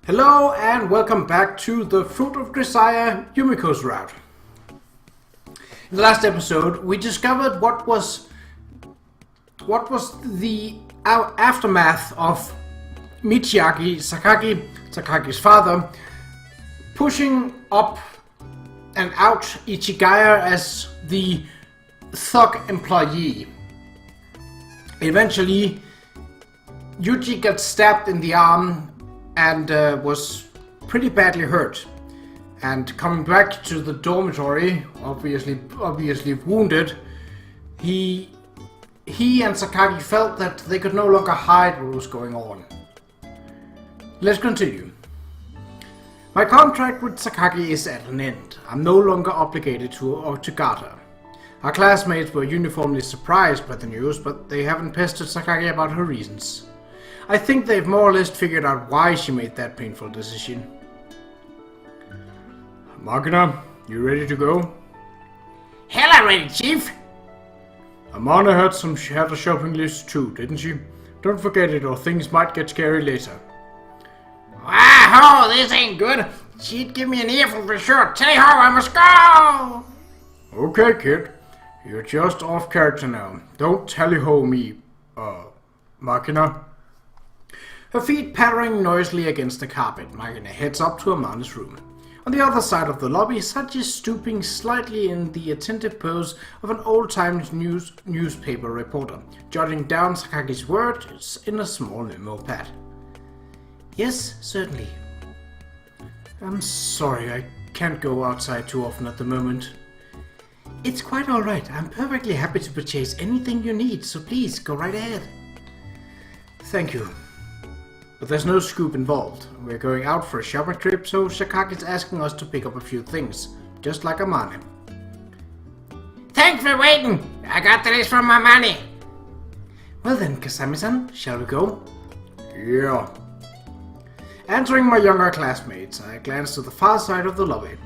Hello and welcome back to the Fruit of Grisaia, Yumiko's route. In the last episode, we discovered what was the aftermath of Sakagi's father, pushing up and out Ichigaya as the thug employee. Eventually, Yuuji got stabbed in the arm and was pretty badly hurt. And coming back to the dormitory, obviously wounded, he and Sakagi felt that they could no longer hide what was going on. Let's continue. My contract with Sakagi is at an end. I'm no longer obligated to guard her. Our classmates were uniformly surprised by the news, but they haven't pestered Sakagi about her reasons. I think they've more or less figured out why she made that painful decision. Magna, you ready to go? Hella ready, Chief! Amana had a shopping list too, didn't she? Don't forget it or things might get scary later. Wow, this ain't good. She'd give me an earful for sure. Tell her I must go! Okay, kid. You're just off character now. Don't tally-ho me, Magna. Her feet pattering noisily against the carpet, Magna heads up to Amana's room. On the other side of the lobby, Sachi is stooping slightly in the attentive pose of an old-time newspaper reporter, jotting down Sakagi's words in a small memo pad. Yes, certainly. I'm sorry, I can't go outside too often at the moment. It's quite alright. I'm perfectly happy to purchase anything you need, so please, go right ahead. Thank you. But there's no scoop involved. We're going out for a shopping trip, so Sakagi's asking us to pick up a few things, just like Amane. Thanks for waiting! I got the list from my money! Well then, Kasami-san, shall we go? Yeah. Answering my younger classmates, I glance to the far side of the lobby.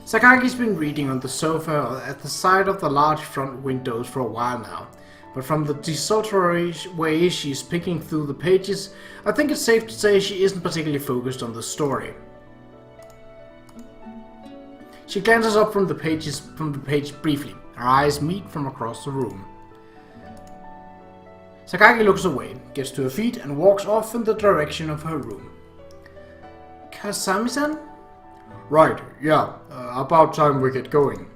Sakagi's been reading on the sofa at the side of the large front windows for a while now. But from the desultory way she's picking through the pages, I think it's safe to say she isn't particularly focused on the story. She glances up from the page briefly. Her eyes meet from across the room. Sakagi looks away, gets to her feet, and walks off in the direction of her room. Kasami-san? Right, yeah, about time we get going.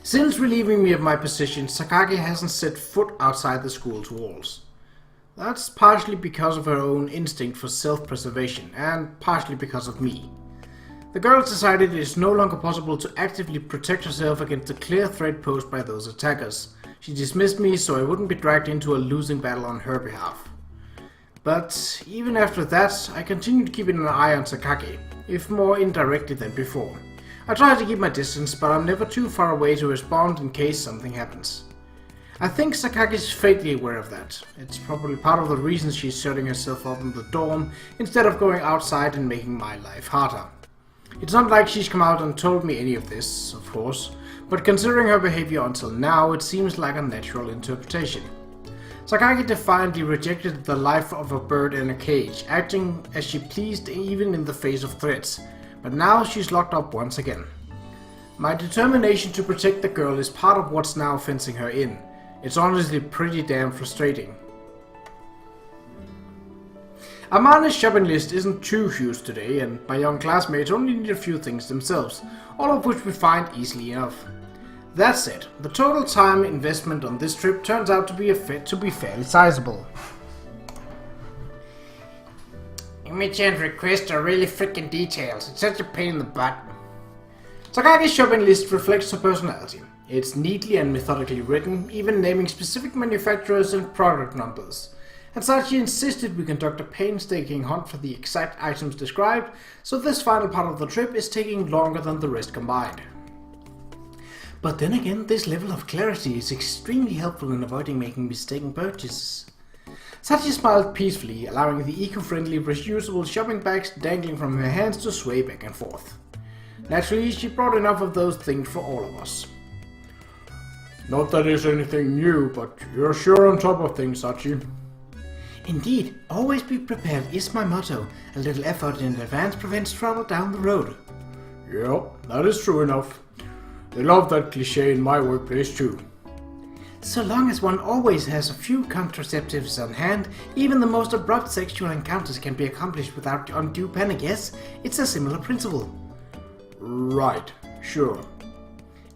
Since relieving me of my position, Sakagi hasn't set foot outside the school's walls. That's partially because of her own instinct for self-preservation, and partially because of me. The girl decided it is no longer possible to actively protect herself against the clear threat posed by those attackers. She dismissed me so I wouldn't be dragged into a losing battle on her behalf. But even after that, I continued to keep an eye on Sakagi, if more indirectly than before. I try to keep my distance, but I'm never too far away to respond in case something happens. I think Sakagi's faintly aware of that. It's probably part of the reason she's shutting herself up in the dorm instead of going outside and making my life harder. It's not like she's come out and told me any of this, of course, but considering her behavior until now, it seems like a natural interpretation. Sakagi defiantly rejected the life of a bird in a cage, acting as she pleased even in the face of threats. But now she's locked up once again. My determination to protect the girl is part of what's now fencing her in. It's honestly pretty damn frustrating. Amane's shopping list isn't too huge today, and my young classmates only need a few things themselves, all of which we find easily enough. That said, the total time investment on this trip turns out to be fairly sizable. Imi-chan's requests are really freaking details. It's such a pain in the butt. Sakagi's shopping list reflects her personality. It's neatly and methodically written, even naming specific manufacturers and product numbers. And Sachi insisted we conduct a painstaking hunt for the exact items described, so this final part of the trip is taking longer than the rest combined. But then again, this level of clarity is extremely helpful in avoiding making mistaken purchases. Sachi smiled peacefully, allowing the eco-friendly reusable shopping bags dangling from her hands to sway back and forth. Naturally, she brought enough of those things for all of us. Not that it's anything new, but you're sure on top of things, Sachi. Indeed, always be prepared is my motto. A little effort in advance prevents trouble down the road. Yeah, that is true enough. They love that cliché in my workplace too. So long as one always has a few contraceptives on hand, even the most abrupt sexual encounters can be accomplished without undue panic, yes? It's a similar principle. Right, sure.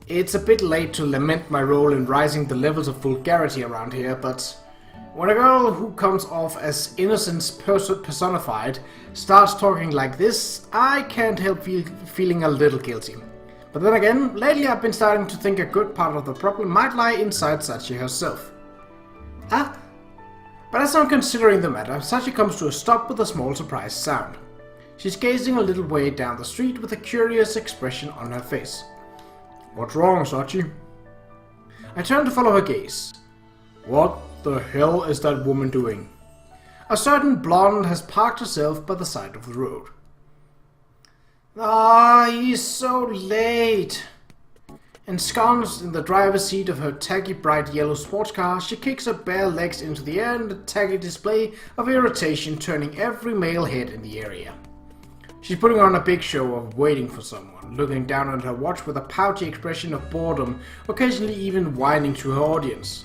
It's a bit late to lament my role in rising the levels of vulgarity around here, but when a girl who comes off as innocence personified starts talking like this, I can't help feeling a little guilty. But then again, lately I've been starting to think a good part of the problem might lie inside Sachi herself. But as I'm considering the matter, Sachi comes to a stop with a small surprised sound. She's gazing a little way down the street with a curious expression on her face. What's wrong, Sachi? I turn to follow her gaze. What the hell is that woman doing? A certain blonde has parked herself by the side of the road. Ah, he's so late. Ensconced in the driver's seat of her tacky bright yellow sports car, she kicks her bare legs into the air in a tacky display of irritation, turning every male head in the area. She's putting on a big show of waiting for someone, looking down at her watch with a pouty expression of boredom, occasionally even whining to her audience.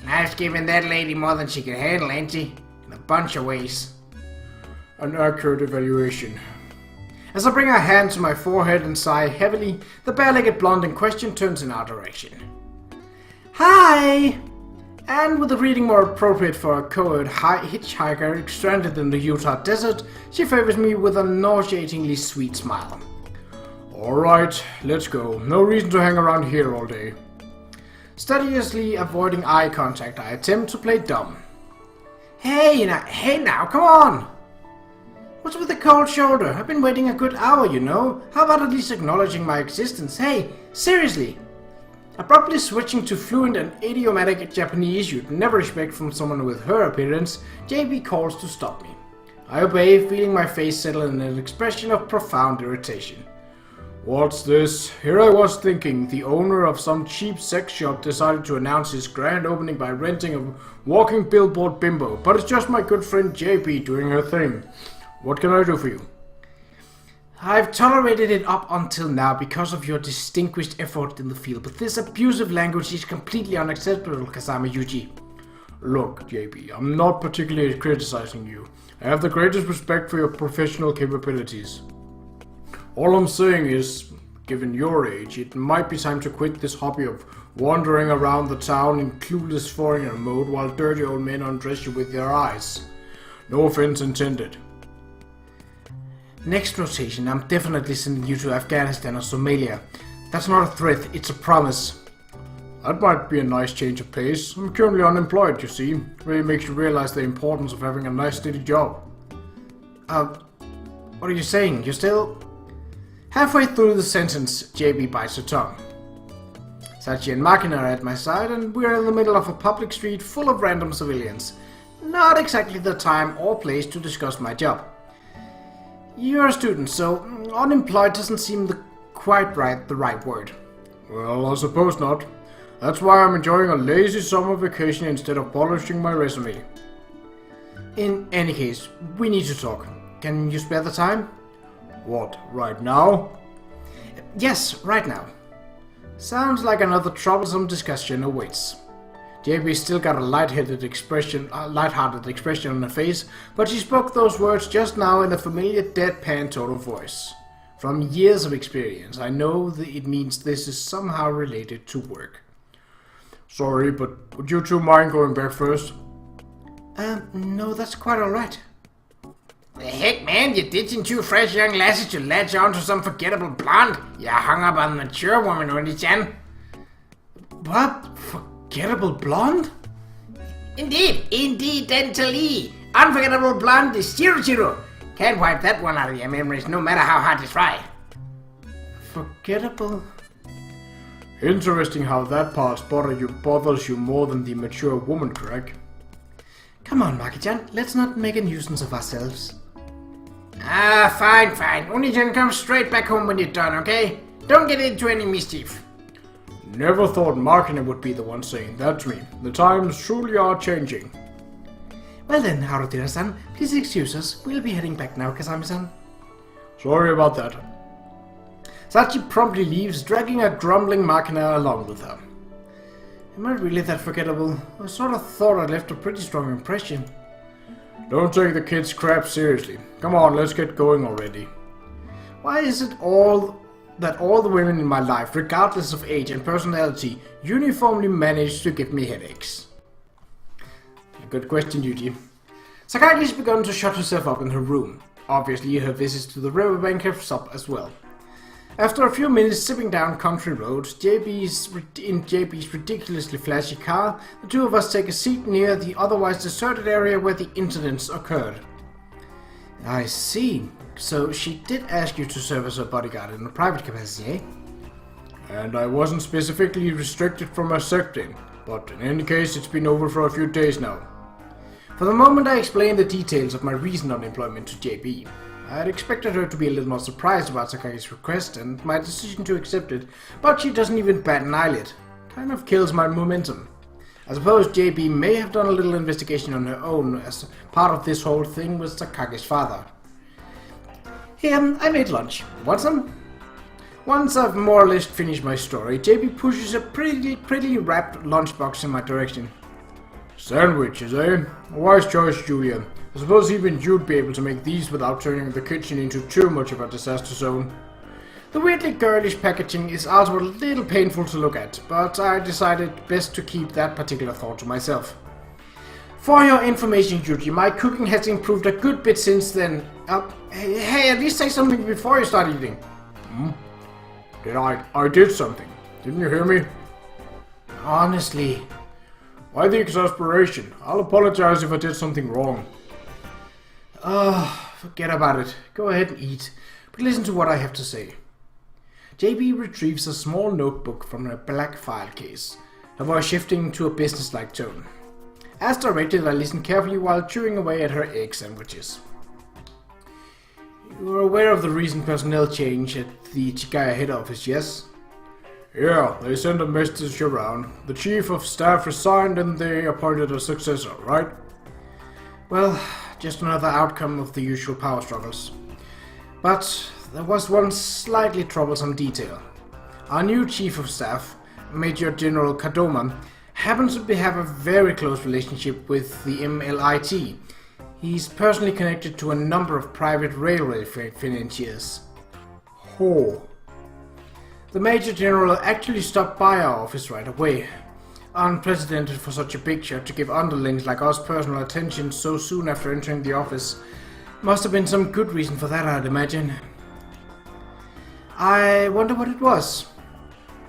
Life's given that lady more than she can handle, ain't she? In a bunch of ways. An accurate evaluation. As I bring her hand to my forehead and sigh heavily, the bare-legged blonde in question turns in our direction. Hi! And with a greeting more appropriate for a Qa'Rajh hitchhiker stranded in the Utah desert, she favors me with a nauseatingly sweet smile. Alright, let's go. No reason to hang around here all day. Studiously avoiding eye contact, I attempt to play dumb. Hey now, come on! What's with the cold shoulder? I've been waiting a good hour, you know. How about at least acknowledging my existence? Hey, seriously! Abruptly switching to fluent and idiomatic Japanese you'd never expect from someone with her appearance, JB calls to stop me. I obey, feeling my face settle in an expression of profound irritation. What's this? Here I was thinking the owner of some cheap sex shop decided to announce his grand opening by renting a walking billboard bimbo, but it's just my good friend JB doing her thing. What can I do for you? I've tolerated it up until now because of your distinguished effort in the field, but this abusive language is completely unacceptable, Kazama Yuuji. Look, JB, I'm not particularly criticizing you. I have the greatest respect for your professional capabilities. All I'm saying is, given your age, it might be time to quit this hobby of wandering around the town in clueless foreigner mode while dirty old men undress you with their eyes. No offense intended. Next rotation, I'm definitely sending you to Afghanistan or Somalia. That's not a threat, it's a promise. That might be a nice change of pace. I'm currently unemployed, you see. Really makes you realize the importance of having a nice steady job. What are you saying? You're still... Halfway through the sentence, JB bites her tongue. Sachi and Makina are at my side, and we're in the middle of a public street full of random civilians. Not exactly the time or place to discuss my job. You're a student, so unemployed doesn't seem quite the right word. Well, I suppose not. That's why I'm enjoying a lazy summer vacation instead of polishing my resume. In any case, we need to talk. Can you spare the time? What, right now? Yes, right now. Sounds like another troublesome discussion awaits. JB still got a light-hearted expression on her face, but she spoke those words just now in a familiar deadpan tone of voice. From years of experience, I know that it means this is somehow related to work. Sorry, but would you two mind going back first? No, that's quite alright. The heck, man, you're ditching two fresh young lasses to latch on to some forgettable blonde. You're hung up on a mature woman, Oni-chan. What? Forgettable blonde? Indeedentally. Unforgettable blonde is Chiro. Can't wipe that one out of your memories, no matter how hard you try. Forgettable? Interesting how that part bothers you more than the mature woman, Qa'Rajh. Come on, Maki-chan, let's not make a nuisance of ourselves. Fine. Oni-chan, come straight back home when you're done, okay? Don't get into any mischief. Never thought Makina would be the one saying that to me. The times truly are changing. Well then, Harutira-san, please excuse us. We'll be heading back now, Kasami-san. Sorry about that. Sachi promptly leaves, dragging a grumbling Makina along with her. Am I really that forgettable? I sort of thought I left a pretty strong impression. Don't take the kids' crap seriously. Come on, let's get going already. Why is it all the women in my life, regardless of age and personality, uniformly manage to give me headaches? A good question, Yuuji. Sakagi's begun to shut herself up in her room. Obviously, her visits to the riverbank have stopped as well. After a few minutes zipping down country roads, in JB's ridiculously flashy car, the two of us take a seat near the otherwise deserted area where the incidents occurred. I see. So she did ask you to serve as her bodyguard in a private capacity, eh? And I wasn't specifically restricted from accepting, but in any case it's been over for a few days now. For the moment I explained the details of my recent unemployment to JB. I had expected her to be a little more surprised about Sakagi's request and my decision to accept it, but she doesn't even bat an eyelid. Kind of kills my momentum. I suppose JB may have done a little investigation on her own as part of this whole thing with Sakagi's father. Here, I made lunch. Want some? Once I've more or less finished my story, JB pushes a prettily wrapped lunchbox in my direction. Sandwiches, eh? A wise choice, Julia. I suppose even you'd be able to make these without turning the kitchen into too much of a disaster zone. The weirdly girlish packaging is also a little painful to look at, but I decided best to keep that particular thought to myself. For your information, Yuuji, my cooking has improved a good bit since then. Hey, at least say something before you start eating. I did something. Didn't you hear me? Honestly. Why the exasperation? I'll apologize if I did something wrong. Forget about it. Go ahead and eat, but listen to what I have to say. JB retrieves a small notebook from her black file case, her voice shifting to a businesslike tone. As directed, I listen carefully while chewing away at her egg sandwiches. You are aware of the recent personnel change at the Chigaya head office, yes? Yeah, they sent a message around. The chief of staff resigned and they appointed a successor, right? Well, just another outcome of the usual power struggles. But there was one slightly troublesome detail. Our new chief of staff, Major General Kadoma, happens to have a very close relationship with the MLIT. He's personally connected to a number of private railway financiers. Oh. The Major General actually stopped by our office right away. Unprecedented for such a big shot to give underlings like us personal attention so soon after entering the office. Must have been some good reason for that, I'd imagine. I wonder what it was.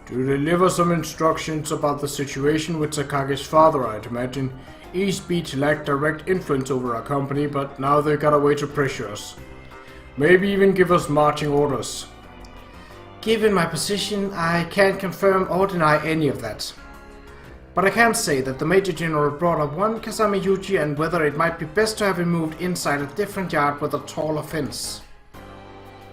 To deliver some instructions about the situation with Sakage's father, I'd imagine. East Beach lacked direct influence over our company, but now they got a way to pressure us. Maybe even give us marching orders. Given my position, I can't confirm or deny any of that. But I can say that the Major General brought up one Kasami Yuuji and whether it might be best to have him moved inside a different yard with a taller fence.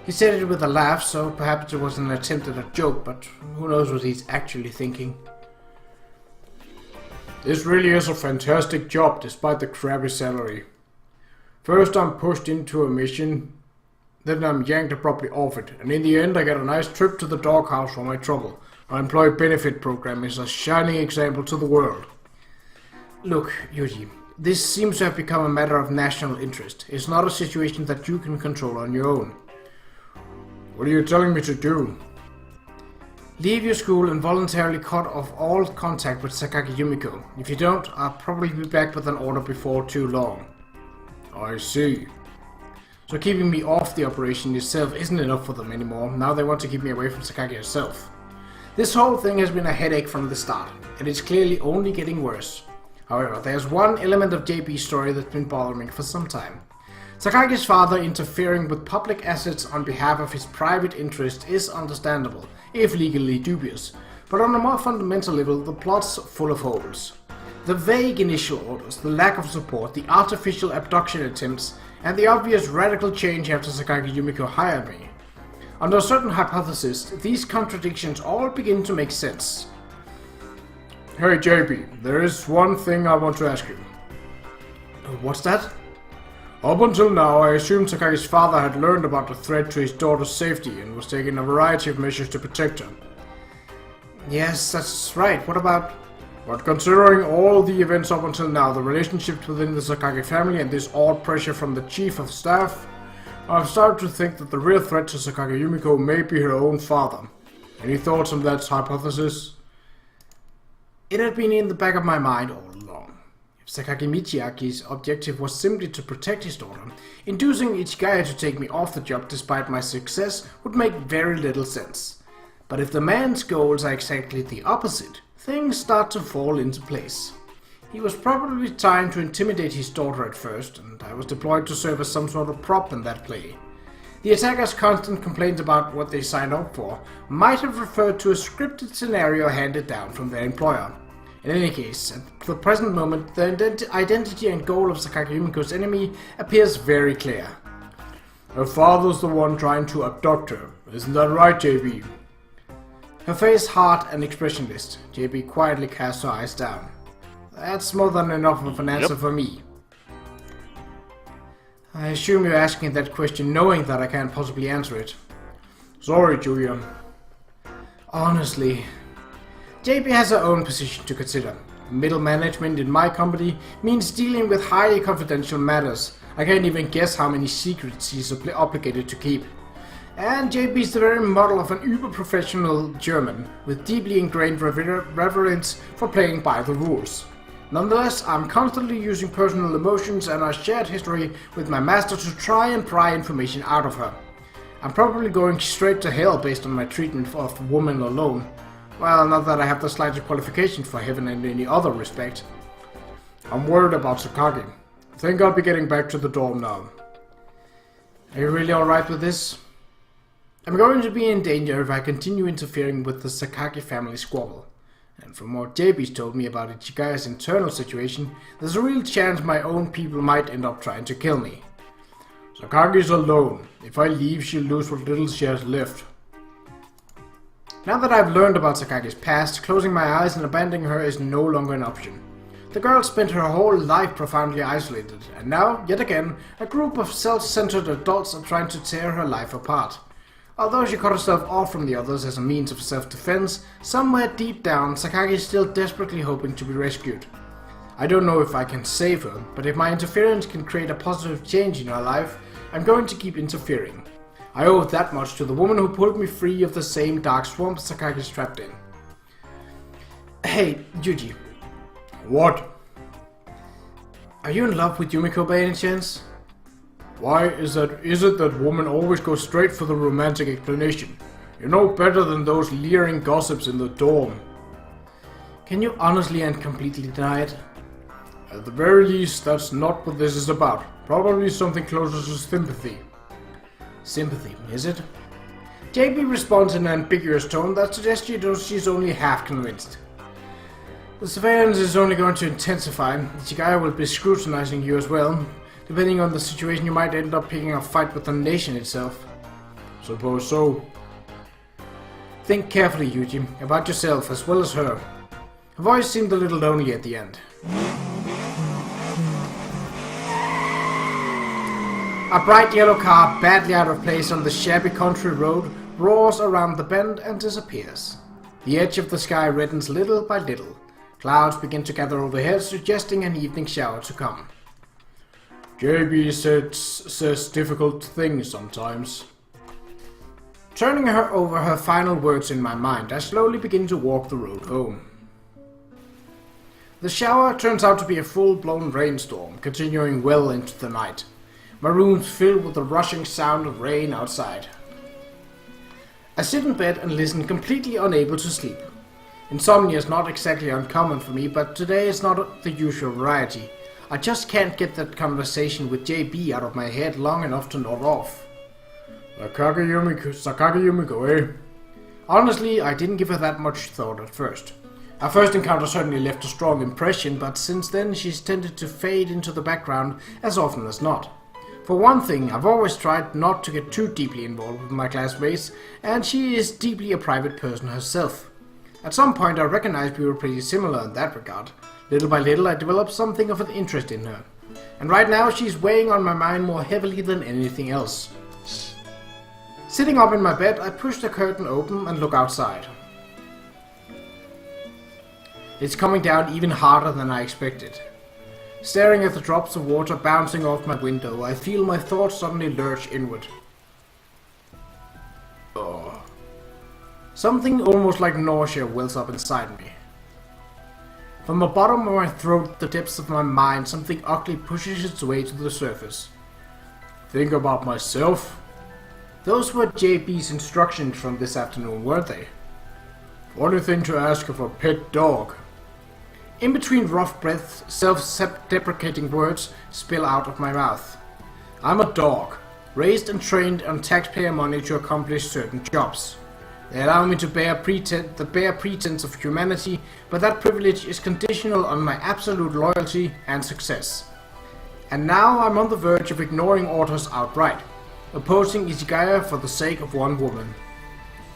He said it with a laugh, so perhaps it was an attempt at a joke, but who knows what he's actually thinking. This really is a fantastic job despite the crappy salary. First I'm pushed into a mission, then I'm yanked abruptly off it, and in the end I get a nice trip to the doghouse for my trouble. Our employee benefit program is a shining example to the world. Look, Yuuji, this seems to have become a matter of national interest. It's not a situation that you can control on your own. What are you telling me to do? Leave your school and voluntarily cut off all contact with Sakaki Yumiko. If you don't, I'll probably be back with an order before too long. I see. So keeping me off the operation itself isn't enough for them anymore. Now they want to keep me away from Sakaki herself. This whole thing has been a headache from the start, and it's clearly only getting worse. However, there's one element of JB's story that's been bothering me for some time. Sakagi's father interfering with public assets on behalf of his private interest is understandable, if legally dubious, but on a more fundamental level, the plot's full of holes. The vague initial orders, the lack of support, the artificial abduction attempts, and the obvious radical change after Sakaki Yumiko hired me. Under a certain hypothesis, these contradictions all begin to make sense. Hey JB, there is one thing I want to ask you. What's that? Up until now, I assumed Sakage's father had learned about the threat to his daughter's safety and was taking a variety of measures to protect her. Yes, that's right. What about... But considering all the events up until now, the relationships within the Sakage family and this odd pressure from the chief of staff, I've started to think that the real threat to Sakage Yumiko may be her own father. Any thoughts on that hypothesis? It had been in the back of my mind all along. If Sakage Michiaki's objective was simply to protect his daughter, inducing Ichigaya to take me off the job despite my success would make very little sense. But if the man's goals are exactly the opposite, things start to fall into place. He was probably trying to intimidate his daughter at first, and I was deployed to serve as some sort of prop in that play. The attackers' constant complaints about what they signed up for might have referred to a scripted scenario handed down from their employer. In any case, at the present moment, the identity and goal of Sakage Yumiko's enemy appears very clear. Her father's the one trying to abduct her. Isn't that right, JB? Her face hard and expressionless. JB quietly cast her eyes down. That's more than enough of an answer for me. I assume you're asking that question knowing that I can't possibly answer it. Sorry, Julia. Honestly, JB has her own position to consider. Middle management in my company means dealing with highly confidential matters. I can't even guess how many secrets he's obligated to keep. And JB is the very model of an uber-professional German, with deeply ingrained reverence for playing by the rules. Nonetheless, I'm constantly using personal emotions and our shared history with my master to try and pry information out of her. I'm probably going straight to hell based on my treatment of women alone. Well, not that I have the slightest qualification for heaven in any other respect. I'm worried about Sakage. I think I'll be getting back to the dorm now. Are you really alright with this? I'm going to be in danger if I continue interfering with the Sakage family squabble. And from what JB's told me about Ichigaya's internal situation, there's a real chance my own people might end up trying to kill me. Sakage's alone. If I leave, she'll lose what little she has left. Now that I've learned about Sakage's past, closing my eyes and abandoning her is no longer an option. The girl spent her whole life profoundly isolated, and now, yet again, a group of self-centered adults are trying to tear her life apart. Although she cut herself off from the others as a means of self-defense, somewhere deep down, Sakage is still desperately hoping to be rescued. I don't know if I can save her, but if my interference can create a positive change in her life, I'm going to keep interfering. I owe that much to the woman who pulled me free of the same dark swamp Sakage is trapped in. Hey, Yuuji. What? Are you in love with Yumiko by any chance? Why is it that women always go straight for the romantic explanation? You're no better than those leering gossips in the dorm. Can you honestly and completely deny it? At the very least, that's not what this is about. Probably something closer to sympathy. Sympathy, is it? JB responds in an ambiguous tone that suggests she's only half convinced. The surveillance is only going to intensify. Ichigaya will be scrutinizing you as well. Depending on the situation, you might end up picking a fight with the nation itself. Suppose so. Think carefully, Yuuji, about yourself as well as her. Her voice seemed a little lonely at the end. A bright yellow car, badly out of place on the shabby country road, roars around the bend and disappears. The edge of the sky reddens little by little. Clouds begin to gather overhead, suggesting an evening shower to come. JB says difficult things sometimes. Turning her over her final words in my mind, I slowly begin to walk the road home. The shower turns out to be a full-blown rainstorm, continuing well into the night. My room's filled with the rushing sound of rain outside. I sit in bed and listen, completely unable to sleep. Insomnia is not exactly uncommon for me, but today is not the usual variety. I just can't get that conversation with JB out of my head long enough to nod off. Sakage Yumiko, eh? Honestly, I didn't give her that much thought at first. Our first encounter certainly left a strong impression, but since then she's tended to fade into the background as often as not. For one thing, I've always tried not to get too deeply involved with my classmates, and she is deeply a private person herself. At some point I recognized we were pretty similar in that regard. Little by little I developed something of an interest in her. And right now she's weighing on my mind more heavily than anything else. Sitting up in my bed, I push the curtain open and look outside. It's coming down even harder than I expected. Staring at the drops of water bouncing off my window, I feel my thoughts suddenly lurch inward. Oh. Something almost like nausea wells up inside me. From the bottom of my throat, the depths of my mind, something ugly pushes its way to the surface. Think about myself. Those were JB's instructions from this afternoon, weren't they? Funny thing to ask of a pet dog. In between rough breaths, self-deprecating words spill out of my mouth. I'm a dog, raised and trained on taxpayer money to accomplish certain jobs. They allow me to the bare pretense of humanity, but that privilege is conditional on my absolute loyalty and success. And now I'm on the verge of ignoring orders outright, opposing Grisaia for the sake of one woman.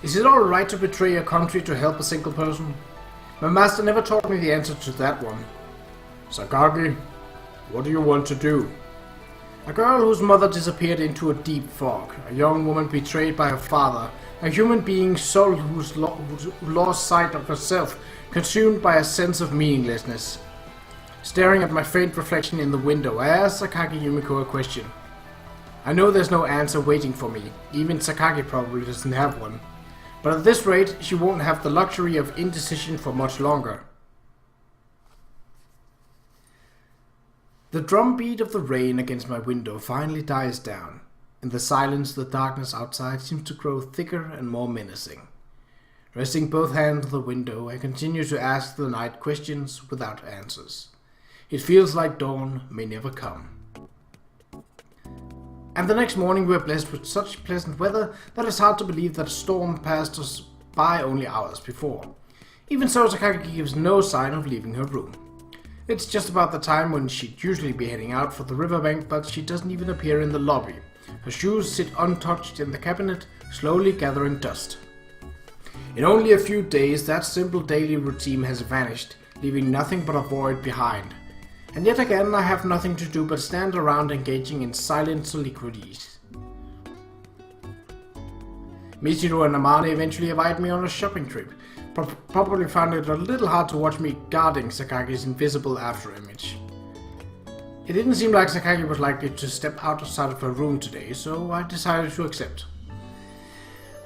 Is it alright to betray a country to help a single person? My master never taught me the answer to that one. Sakagi, what do you want to do? A girl whose mother disappeared into a deep fog, a young woman betrayed by her father, a human being's soul who lost sight of herself, consumed by a sense of meaninglessness. Staring at my faint reflection in the window, I asked Sakagi Yumiko a question. I know there's no answer waiting for me, even Sakagi probably doesn't have one. But at this rate, she won't have the luxury of indecision for much longer. The drumbeat of the rain against my window finally dies down. In the silence, the darkness outside seems to grow thicker and more menacing. Resting both hands on the window, I continue to ask the night questions without answers. It feels like dawn may never come. And the next morning we are blessed with such pleasant weather that it's hard to believe that a storm passed us by only hours before. Even so, Sakagi gives no sign of leaving her room. It's just about the time when she'd usually be heading out for the riverbank, but she doesn't even appear in the lobby. Her shoes sit untouched in the cabinet, slowly gathering dust. In only a few days, that simple daily routine has vanished, leaving nothing but a void behind. And yet again, I have nothing to do but stand around engaging in silent soliloquies. Michiru and Amane eventually invite me on a shopping trip. Probably found it a little hard to watch me guarding Sakagi's invisible afterimage. It didn't seem like Sakagi was likely to step outside of her room today, so I decided to accept.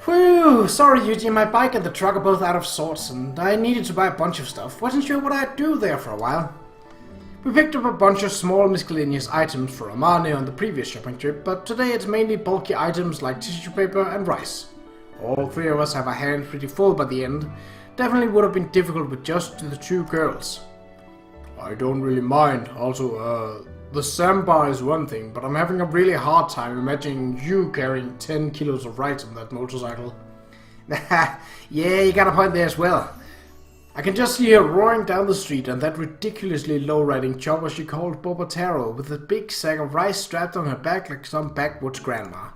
Whew, sorry Yuuji, my bike and the truck are both out of sorts, and I needed to buy a bunch of stuff. Wasn't sure what I'd do there for a while. We picked up a bunch of small miscellaneous items for Amane on the previous shopping trip, but today it's mainly bulky items like tissue paper and rice. All three of us have our hands pretty full by the end. Definitely would have been difficult with just the two girls. I don't really mind. Also, the sandbar is one thing, but I'm having a really hard time imagining you carrying 10 kilos of rice on that motorcycle. Yeah, you got a point there as well. I can just see her roaring down the street and that ridiculously low-riding chopper she called Bobotaro with a big sack of rice strapped on her back like some backwoods grandma.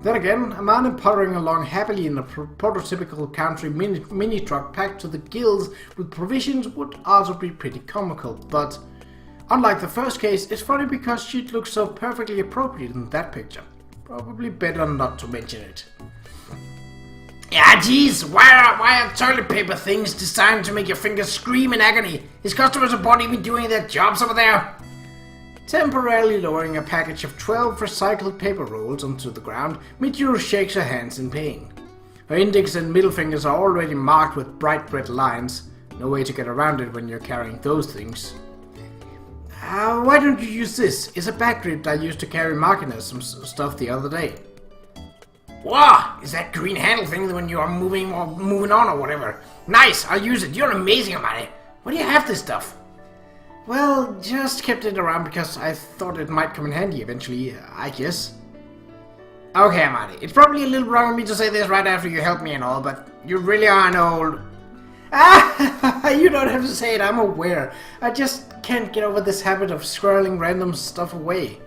Then again, a man puttering along happily in a prototypical country mini truck packed to the gills with provisions would also be pretty comical, but unlike the first case, it's funny because she'd look so perfectly appropriate in that picture. Probably better not to mention it. Yeah, jeez, why are toilet paper things designed to make your fingers scream in agony? His customers aren't even doing their jobs over there. Temporarily lowering a package of 12 recycled paper rolls onto the ground, Michiru shakes her hands in pain. Her index and middle fingers are already marked with bright red lines. No way to get around it when you're carrying those things. Why don't you use this? It's a back grip I used to carry markers some stuff the other day. Wow, is that green handle thing when you are moving on or whatever? Nice, I'll use it. You're amazing, Amane. Why do you have this stuff? Well, just kept it around because I thought it might come in handy eventually, I guess. Okay, Amane, it's probably a little wrong of me to say this right after you helped me and all, but you really are an old... You don't have to say it, I'm aware. I just can't get over this habit of squirreling random stuff away.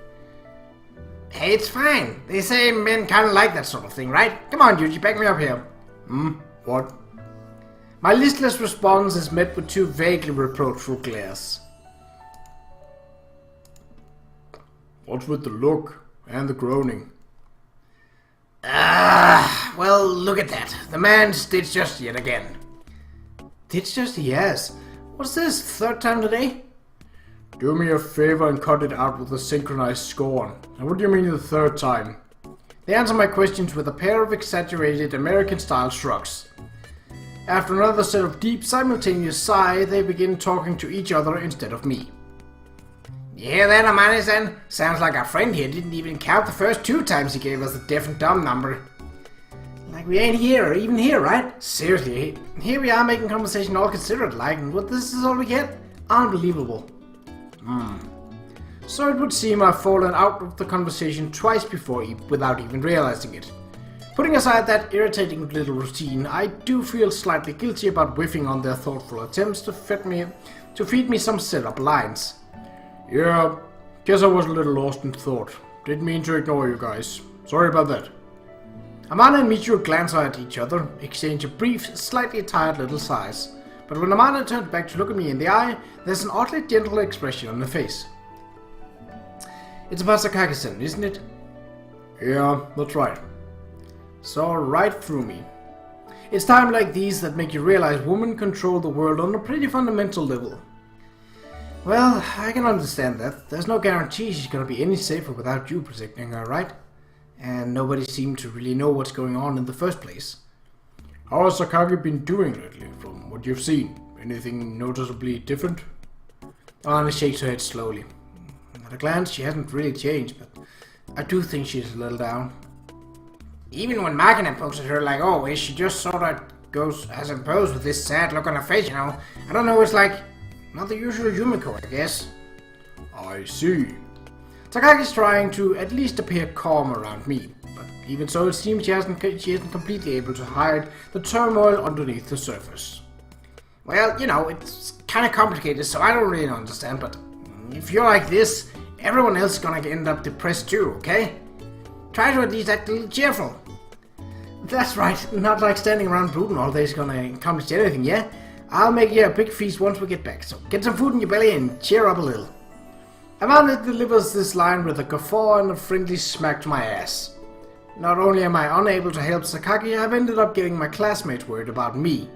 Hey, it's fine. They say men kind of like that sort of thing, right? Come on, Yuuji, back me up here. What? My listless response is met with two vaguely reproachful glares. What's with the look and the groaning? Well, look at that. The man's ditched us yet again. Ditched us? Yes. What's this, third time today? Do me a favor and cut it out with a synchronized scorn. And what do you mean the third time? They answer my questions with a pair of exaggerated American-style shrugs. After another set of deep, simultaneous sigh, they begin talking to each other instead of me. You hear that, Amane-san? Sounds like our friend here didn't even count the first 2 times he gave us the deaf and dumb number. Like we ain't here, or even here, right? Seriously, here we are making conversation all considerate like, and what, this is all we get? Unbelievable. So it would seem I've fallen out of the conversation twice before without even realizing it. Putting aside that irritating little routine, I do feel slightly guilty about whiffing on their thoughtful attempts to feed me some set-up lines. Yeah, guess I was a little lost in thought. Didn't mean to ignore you guys. Sorry about that. Amane and Michiru glance at each other, exchange a brief, slightly tired little sighs. But when Amane turns back to look at me in the eye, there's an oddly gentle expression on her face. It's about Sakaki-san, isn't it? Yeah, that's right. Saw right through me. It's times like these that make you realize women control the world on a pretty fundamental level. Well, I can understand that. There's no guarantee she's gonna be any safer without you protecting her, right? And nobody seemed to really know what's going on in the first place. How has Sakaki been doing lately, from what you've seen? Anything noticeably different? Anna shakes her head slowly. At a glance, she hasn't really changed, but I do think she's a little down. Even when Makina pokes at her like always, she just sort of has a pose with this sad look on her face, you know. I don't know, it's like not the usual Yumiko, I guess. I see. Sakaki's trying to at least appear calm around me, but even so it seems she isn't completely able to hide the turmoil underneath the surface. Well, you know, it's kind of complicated, so I don't really understand, but if you're like this, everyone else is gonna end up depressed too, okay? Try to at least act a little cheerful. That's right, not like standing around brooding all day is gonna accomplish anything, yeah? I'll make you a big feast once we get back, so get some food in your belly and cheer up a little. Amanda delivers this line with a guffaw and a friendly smack to my ass. Not only am I unable to help Sakaki, I've ended up getting my classmates worried about me.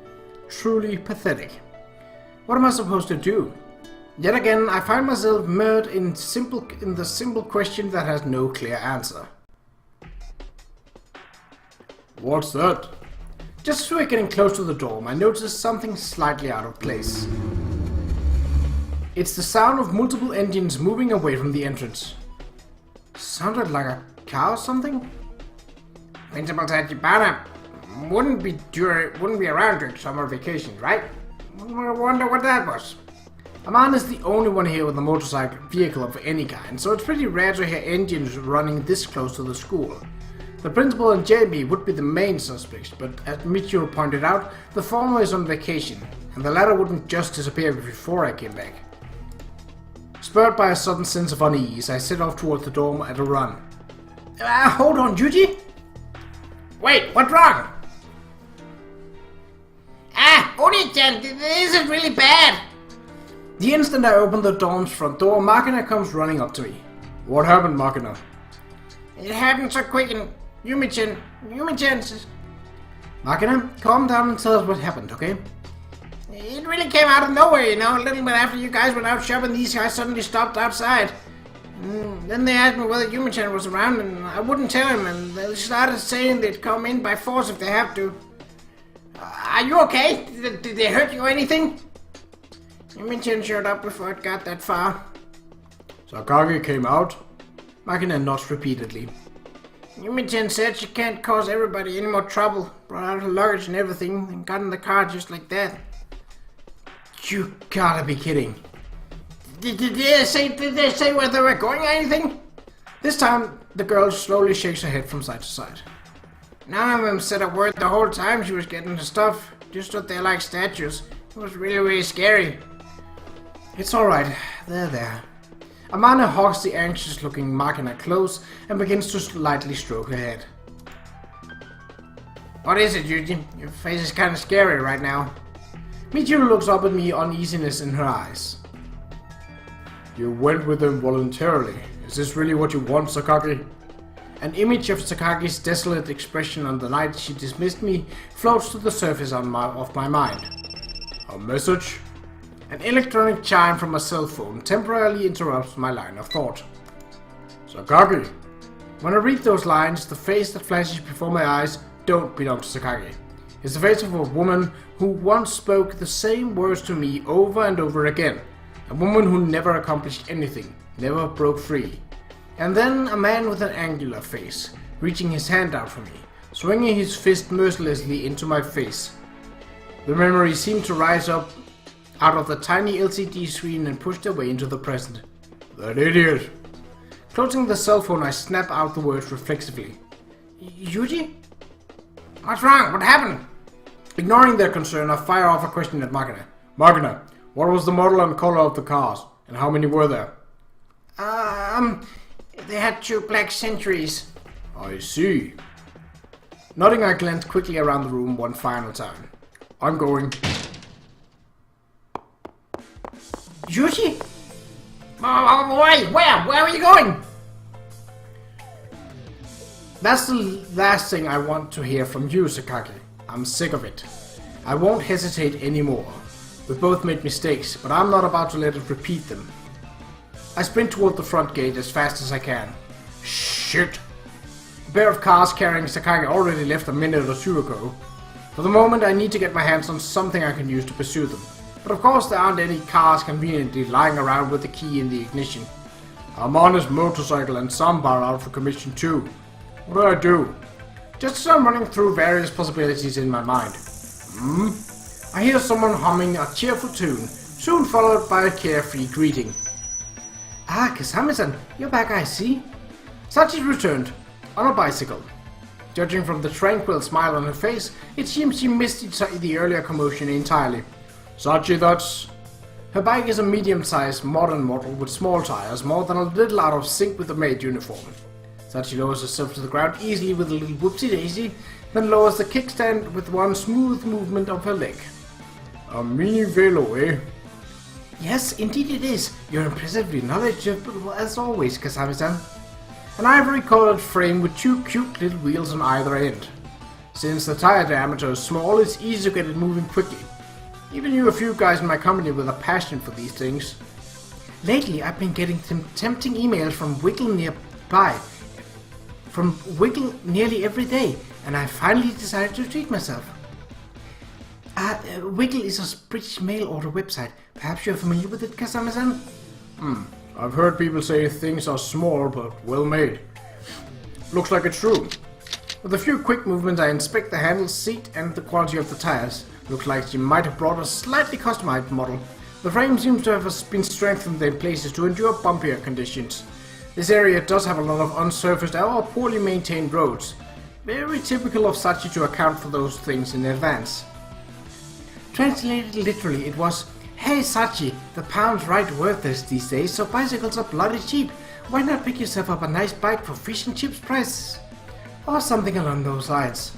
Truly pathetic. What am I supposed to do? Yet again, I find myself mired in the simple question that has no clear answer. What's that? Just as we're getting close to the dorm, I notice something slightly out of place. It's the sound of multiple engines moving away from the entrance. Sounded like a car or something? Principal Tachibana wouldn't be around during summer vacation, right? I wonder what that was. Amanda's the only one here with a motorcycle vehicle of any kind, so it's pretty rare to hear engines running this close to the school. The principal and JB would be the main suspects, but as Michiru pointed out, the former is on vacation, and the latter wouldn't just disappear before I came back. Spurred by a sudden sense of unease, I set off towards the dorm at a run. Hold on, Yuuji! Wait, what's wrong? Oni-chan, this is really bad! The instant I open the dorm's front door, Makina comes running up to me. What happened, Makina? It happened so quick and Yumi-chan Makina, calm down and tell us what happened, okay? It really came out of nowhere, you know. A little bit after you guys went out shopping, these guys suddenly stopped outside. Then they asked me whether Yumi-chan was around, and I wouldn't tell him, and they started saying they'd come in by force if they have to. Are you okay? Did they hurt you or anything? Yumi-chan showed up before it got that far. Sakaki came out? Makina nods repeatedly. Yumi-chan said she can't cause everybody any more trouble. Brought out her luggage and everything, and got in the car just like that. You gotta be kidding. Did they say where they were going or anything? This time, the girl slowly shakes her head from side to side. None of them said a word the whole time she was getting the stuff. Just stood there like statues. It was really, really scary. It's alright. They're there. Amanda hogs the anxious-looking Makina close and begins to slightly stroke her head. What is it, Yuuji? Your face is kind of scary right now. Michiru looks up at me, uneasiness in her eyes. You went with them voluntarily, Is this really what you want, Sakaki? An image of Sakagi's desolate expression on the night she dismissed me floats to the surface of my mind. A message? An electronic chime from a cell phone temporarily interrupts my line of thought. Sakaki! When I read those lines, the face that flashes before my eyes don't belong to Sakagi. It's the face of a woman who once spoke the same words to me over and over again. A woman who never accomplished anything, never broke free. And then a man with an angular face, reaching his hand out for me, swinging his fist mercilessly into my face. The memory seemed to rise up out of the tiny LCD screen and pushed away into the present. That idiot! Closing the cell phone, I snap out the words reflexively. Yuuji? What's wrong? What happened? Ignoring their concern, I fire off a question at Magna. Magna, what was the model and color of the cars? And how many were there? They had 2 black centuries. I see. Nodding, I glanced quickly around the room one final time. I'm going. Yuuji? Wait, where are you going? That's the last thing I want to hear from you, Sakaki. I'm sick of it. I won't hesitate anymore. We both made mistakes, but I'm not about to let it repeat them. I sprint toward the front gate as fast as I can. Shit! A pair of cars carrying Sakaki already left a minute or two ago. For the moment, I need to get my hands on something I can use to pursue them. But of course there aren't any cars conveniently lying around with the key in the ignition. I'm on his motorcycle and Sambar out for commission too. What do? Just as I'm running through various possibilities in my mind. I hear someone humming a cheerful tune, soon followed by a carefree greeting. Ah, Kasami-san, you're back, I see. Sachi returned, on a bicycle. Judging from the tranquil smile on her face, it seems she missed the earlier commotion entirely. Sachi, that's... Her bike is a medium-sized modern model with small tires, more than a little out of sync with the maid uniform. Sachi lowers herself to the ground easily with a little whoopsie-daisy, then lowers the kickstand with one smooth movement of her leg. A mini velo, eh? Yes, indeed it is. You're impressively knowledgeable as always, Kasami-san. An ivory-colored frame with 2 cute little wheels on either end. Since the tire diameter is small, it's easy to get it moving quickly. Even knew a few guys in my company with a passion for these things. Lately, I've been getting some tempting emails from Wiggle nearly every day, and I finally decided to treat myself. Wiggle is a British mail order website. Perhaps you're familiar with it, Kasami-san? I've heard people say things are small but well made. Looks like it's true. With a few quick movements, I inspect the handle, seat, and the quality of the tires. Looks like she might have brought a slightly customized model. The frame seems to have been strengthened in places to endure bumpier conditions. This area does have a lot of unsurfaced or poorly maintained roads. Very typical of Sachi to account for those things in advance. Translated literally, it was, "Hey Sachi, the pound's right worthless these days, so bicycles are bloody cheap. Why not pick yourself up a nice bike for fish and chips prices?" Or something along those lines.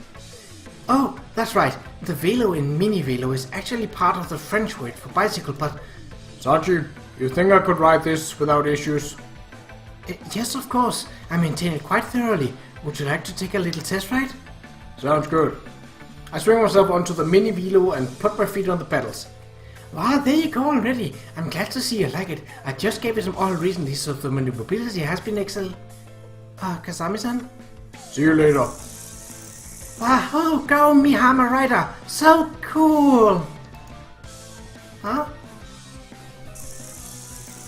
Oh, that's right. The velo in mini velo is actually part of the French word for bicycle, but... Sachi, you think I could ride this without issues? Yes, of course. I maintain it quite thoroughly. Would you like to take a little test ride? Sounds good. I swing myself onto the mini velo and put my feet on the pedals. Wow, there you go already. I'm glad to see you like it. I just gave it some oil recently, so the maneuverability has been excellent. Kasami-san? See you later. Wow, go Mihama Rider! So cool! Huh?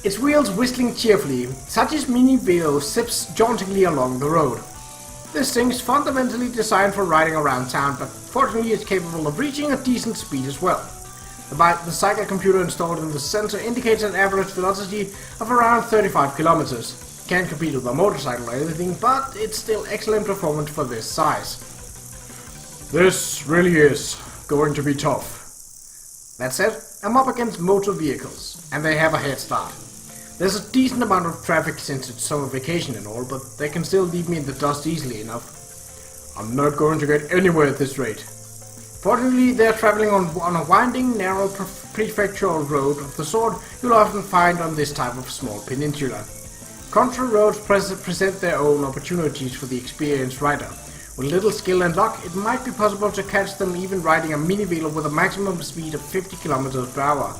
Its wheels whistling cheerfully, Sachi's mini velo zips jauntily along the road. This thing's fundamentally designed for riding around town, but fortunately it's capable of reaching a decent speed as well. The cycle computer installed in the sensor indicates an average velocity of around 35 kilometers. Can't compete with a motorcycle or anything, but it's still excellent performance for this size. This really is going to be tough. That said, I'm up against motor vehicles, and they have a head start. There's a decent amount of traffic since it's summer vacation and all, but they can still leave me in the dust easily enough. I'm not going to get anywhere at this rate. Fortunately, they're traveling on a winding, narrow prefectural road of the sort you'll often find on this type of small peninsula. Country roads present their own opportunities for the experienced rider. With little skill and luck, it might be possible to catch them even riding a mini-wheel with a maximum speed of 50 km per hour.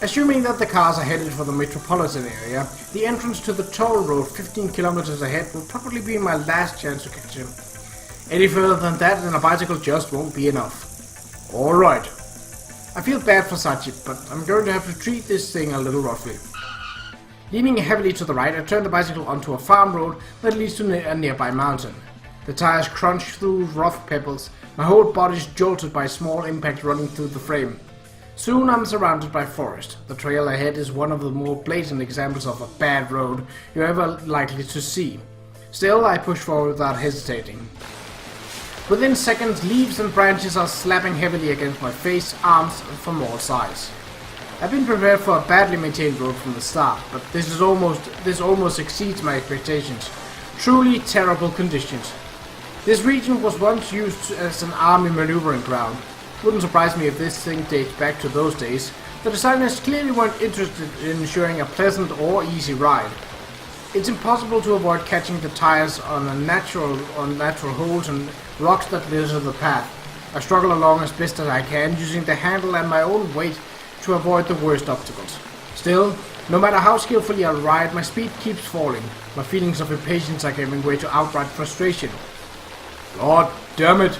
Assuming that the cars are headed for the metropolitan area, the entrance to the toll road 15 km ahead will probably be my last chance to catch him. Any further than that, then a bicycle just won't be enough. Alright. I feel bad for Sajid, but I'm going to have to treat this thing a little roughly. Leaning heavily to the right, I turn the bicycle onto a farm road that leads to a nearby mountain. The tires crunch through rough pebbles, my whole body is jolted by a small impact running through the frame. Soon I'm surrounded by forest. The trail ahead is one of the more blatant examples of a bad road you're ever likely to see. Still, I push forward without hesitating. Within seconds, leaves and branches are slapping heavily against my face, arms, and from all sides. I've been prepared for a badly maintained road from the start, but this almost exceeds my expectations. Truly terrible conditions. This region was once used as an army maneuvering ground. Wouldn't surprise me if this thing dates back to those days. The designers clearly weren't interested in ensuring a pleasant or easy ride. It's impossible to avoid catching the tires on natural holes and rocks that litter the path. I struggle along as best as I can, using the handle and my own weight to avoid the worst obstacles. Still, no matter how skillfully I ride, my speed keeps falling. My feelings of impatience are giving way to outright frustration. God damn it!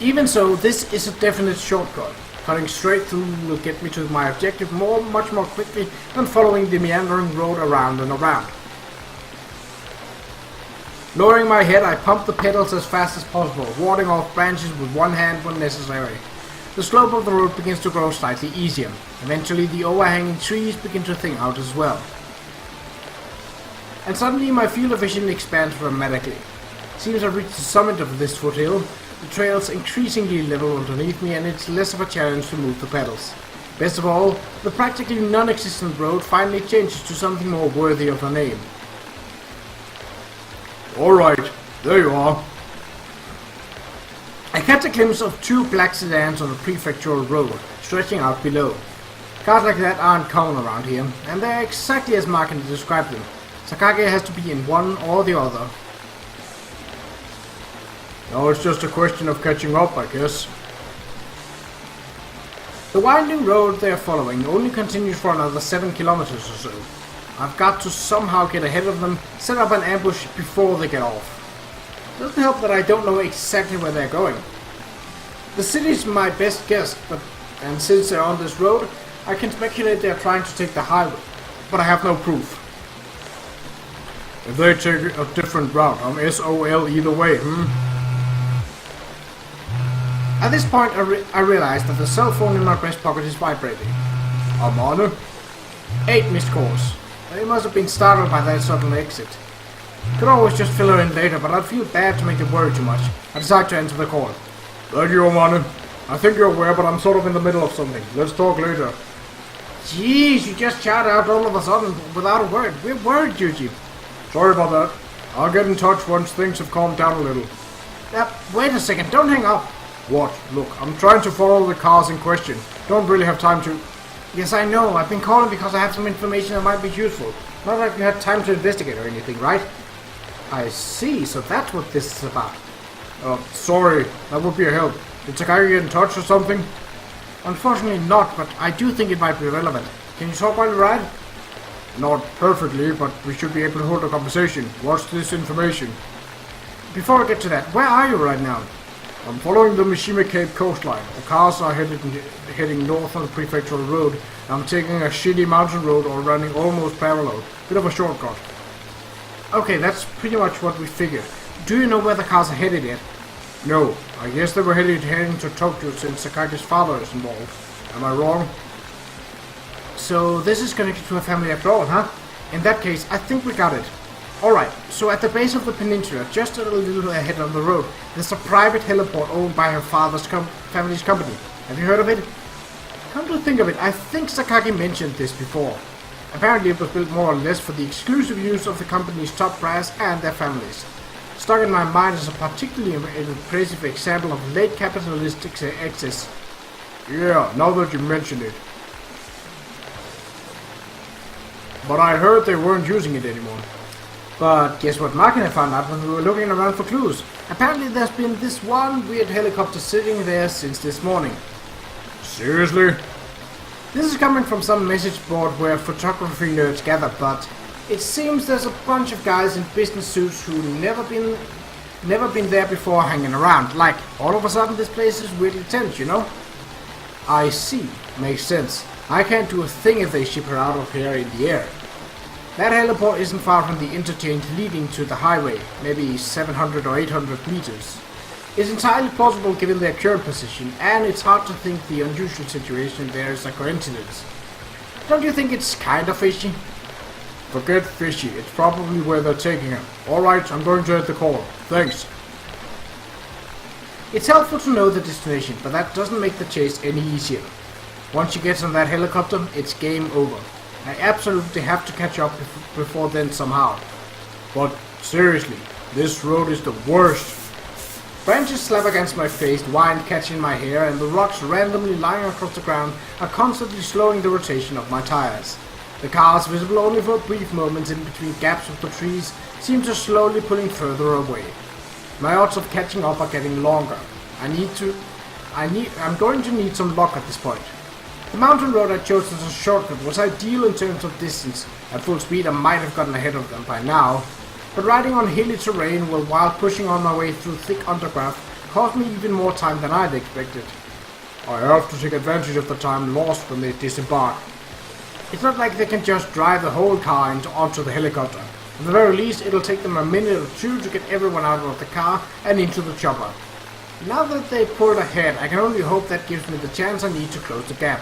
Even so, this is a definite shortcut. Cutting straight through will get me to my objective much more quickly than following the meandering road around and around. Lowering my head, I pump the pedals as fast as possible, warding off branches with one hand when necessary. The slope of the road begins to grow slightly easier. Eventually, the overhanging trees begin to thin out as well. And suddenly, my field of vision expands dramatically. Seems I've reached the summit of this foothill. The trail's increasingly level underneath me, and it's less of a challenge to move the pedals. Best of all, the practically non-existent road finally changes to something more worthy of a name. Alright, there you are. I catch a glimpse of two black sedans on a prefectural road, stretching out below. Cars like that aren't common around here, and they're exactly as Markin described them. Sakage has to be in one or the other. Now it's just a question of catching up, I guess. The winding road they're following only continues for another 7 kilometers or so. I've got to somehow get ahead of them, set up an ambush before they get off. Doesn't help that I don't know exactly where they're going. The city's my best guess, and since they're on this road, I can speculate they're trying to take the highway, but I have no proof. If they take a different route, I'm SOL either way, At this point, I realize that the cell phone in my breast pocket is vibrating. Amane? 8 missed calls. They must have been startled by that sudden exit. Could always just fill her in later, but I'd feel bad to make them worry too much. I decide to answer the call. Thank you, Amane. I think you're aware, but I'm sort of in the middle of something. Let's talk later. Jeez, you just shouted out all of a sudden without a word. We're worried, Yuuji. Sorry about that. I'll get in touch once things have calmed down a little. Wait a second, don't hang up. What? Look, I'm trying to follow the cars in question. Don't really have time to... Yes, I know. I've been calling because I have some information that might be useful. Not like you had time to investigate or anything, right? I see, so that's what this is about. Sorry. That would be a help. Did Sakage get in touch or something? Unfortunately not, but I do think it might be relevant. Can you talk while you ride? Not perfectly, but we should be able to hold a conversation. What's this information? Before I get to that, where are you right now? I'm following the Mishima Cape coastline. The cars are heading north on the prefectural road. I'm taking a shitty mountain road or running almost parallel. Bit of a shortcut. Okay, that's pretty much what we figured. Do you know where the cars are headed yet? No, I guess they were heading to Tokyo since Sakage's father is involved. Am I wrong? So this is connected to a family after all, huh? In that case, I think we got it. Alright, so at the base of the peninsula, just a little ahead on the road, there's a private heliport owned by her father's family's company. Have you heard of it? Come to think of it, I think Sakage mentioned this before. Apparently it was built more or less for the exclusive use of the company's top brass and their families. Stuck in my mind as a particularly impressive example of late capitalistic excess. Yeah, now that you mention it. but I heard they weren't using it anymore. But guess what Mark and I found out when we were looking around for clues? Apparently there's been this one weird helicopter sitting there since this morning. Seriously? This is coming from some message board where photography nerds gather, but it seems there's a bunch of guys in business suits who never been there before hanging around. Like, all of a sudden this place is weirdly tense, you know? I see. Makes sense. I can't do a thing if they ship her out of here in the air. That heliport isn't far from the interchange leading to the highway, maybe 700 or 800 meters. It's entirely possible given their current position, and it's hard to think the unusual situation there is a coincidence. Don't you think it's kind of fishy? Forget fishy, it's probably where they're taking her. Alright, I'm going to hit the call. Thanks. It's helpful to know the destination, but that doesn't make the chase any easier. Once you get on that helicopter, it's game over. I absolutely have to catch up before then somehow. But seriously, this road is the worst. Branches slap against my face, wind catching my hair, and the rocks randomly lying across the ground are constantly slowing the rotation of my tires. The cars, visible only for brief moments in between gaps of the trees, seem to slowly pulling further away. My odds of catching up are getting longer. I'm going to need some luck at this point. The mountain road I chose as a shortcut was ideal in terms of distance. At full speed I might have gotten ahead of them by now, but riding on hilly terrain while pushing on my way through thick undergrowth cost me even more time than I'd expected. I have to take advantage of the time lost when they disembark. It's not like they can just drive the whole car onto the helicopter. At the very least, it'll take them a minute or two to get everyone out of the car and into the chopper. Now that they've pulled ahead, I can only hope that gives me the chance I need to close the gap.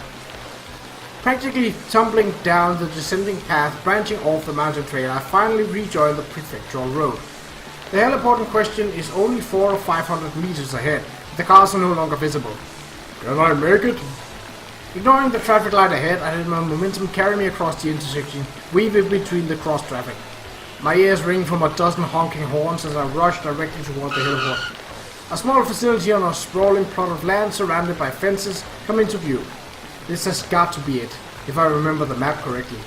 Practically tumbling down the descending path branching off the mountain trail, I finally rejoin the prefectural road. The heliport in question is only 400 or 500 meters ahead. The cars are no longer visible. Can I make it? Ignoring the traffic light ahead, I let my momentum carry me across the intersection, weaving between the cross traffic. My ears ring from a dozen honking horns as I rush directly toward the heliport. A small facility on a sprawling plot of land surrounded by fences come into view. This has got to be it, if I remember the map correctly.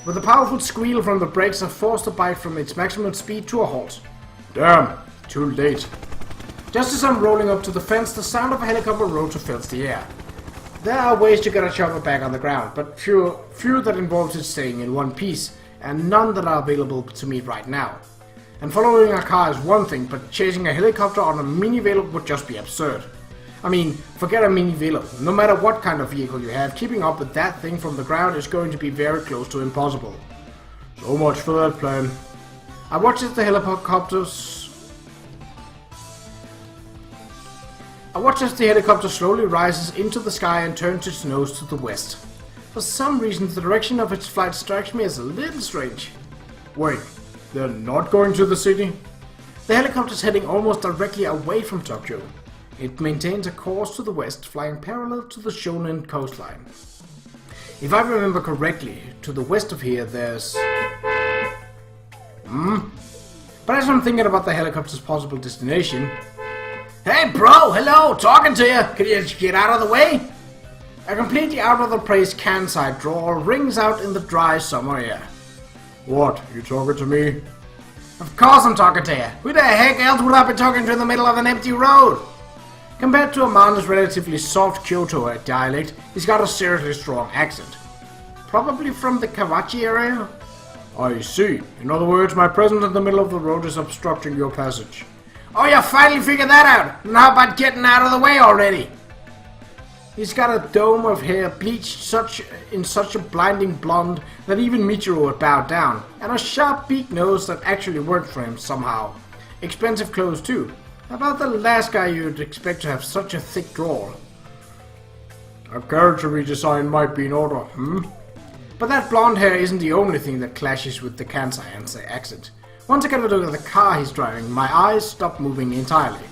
With a powerful squeal from the brakes, I forced the bike from its maximum speed to a halt. Damn, too late. Just as I'm rolling up to the fence, the sound of a helicopter rotor fills the air. There are ways to get a chopper back on the ground, but few that involves it staying in one piece, and none that are available to me right now. And following a car is one thing, but chasing a helicopter on a mini-velo would just be absurd. I mean, forget a mini-velo. No matter what kind of vehicle you have, keeping up with that thing from the ground is going to be very close to impossible. So much for that plan. I watch as the helicopter slowly rises into the sky and turns its nose to the west. For some reason, the direction of its flight strikes me as a little strange. Wait, they're not going to the city? The helicopter is heading almost directly away from Tokyo. It maintains a course to the west, flying parallel to the Shonan coastline. If I remember correctly, to the west of here there's... But as I'm thinking about the helicopter's possible destination... Hey bro, hello, talking to you! Can you get out of the way? A completely out of the place Kansai drawl rings out in the dry summer air. What, you talking to me? Of course I'm talking to you. Who the heck else would I be talking to in the middle of an empty road? Compared to Amanda's relatively soft Kyoto dialect, he's got a seriously strong accent. Probably from the Qa'Rajh area? I see. In other words, my presence in the middle of the road is obstructing your passage. Oh, you finally figured that out! And how about getting out of the way already? He's got a dome of hair bleached in such a blinding blonde that even Michiru would bow down, and a sharp beak nose that actually worked for him somehow. Expensive clothes too. About the last guy you'd expect to have such a thick drawl. A character redesign might be in order, But that blonde hair isn't the only thing that clashes with the Kansai accent. Once I get a look at the car he's driving, my eyes stop moving entirely.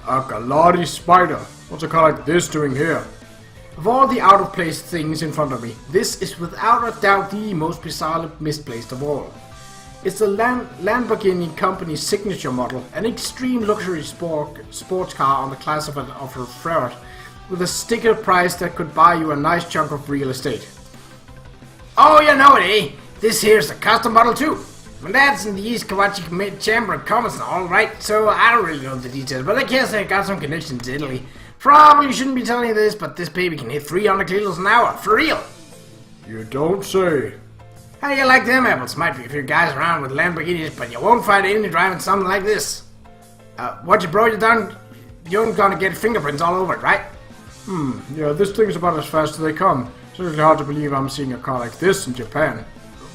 A Galati spider. What's a car like this doing here? Of all the out-of-place things in front of me, this is without a doubt the most bizarrely misplaced of all. It's the Lamborghini company's signature model, an extreme luxury sports car on the class of a Ferret, with a sticker price that could buy you a nice chunk of real estate. Oh, you know it, eh? This here's a custom model too. My dad's in the East Qa'Rajh Chamber of Commerce and all, right? So I don't really know the details, but I guess I got some connections in Italy. Probably shouldn't be telling you this, but this baby can hit 300 kilos an hour, for real. You don't say. How you like them apples? Might be a few guys around with Lamborghinis, but you won't find any driving something like this. What you bro, you done? You're gonna get fingerprints all over it, right? Yeah, this thing's about as fast as they come. It's really hard to believe I'm seeing a car like this in Japan.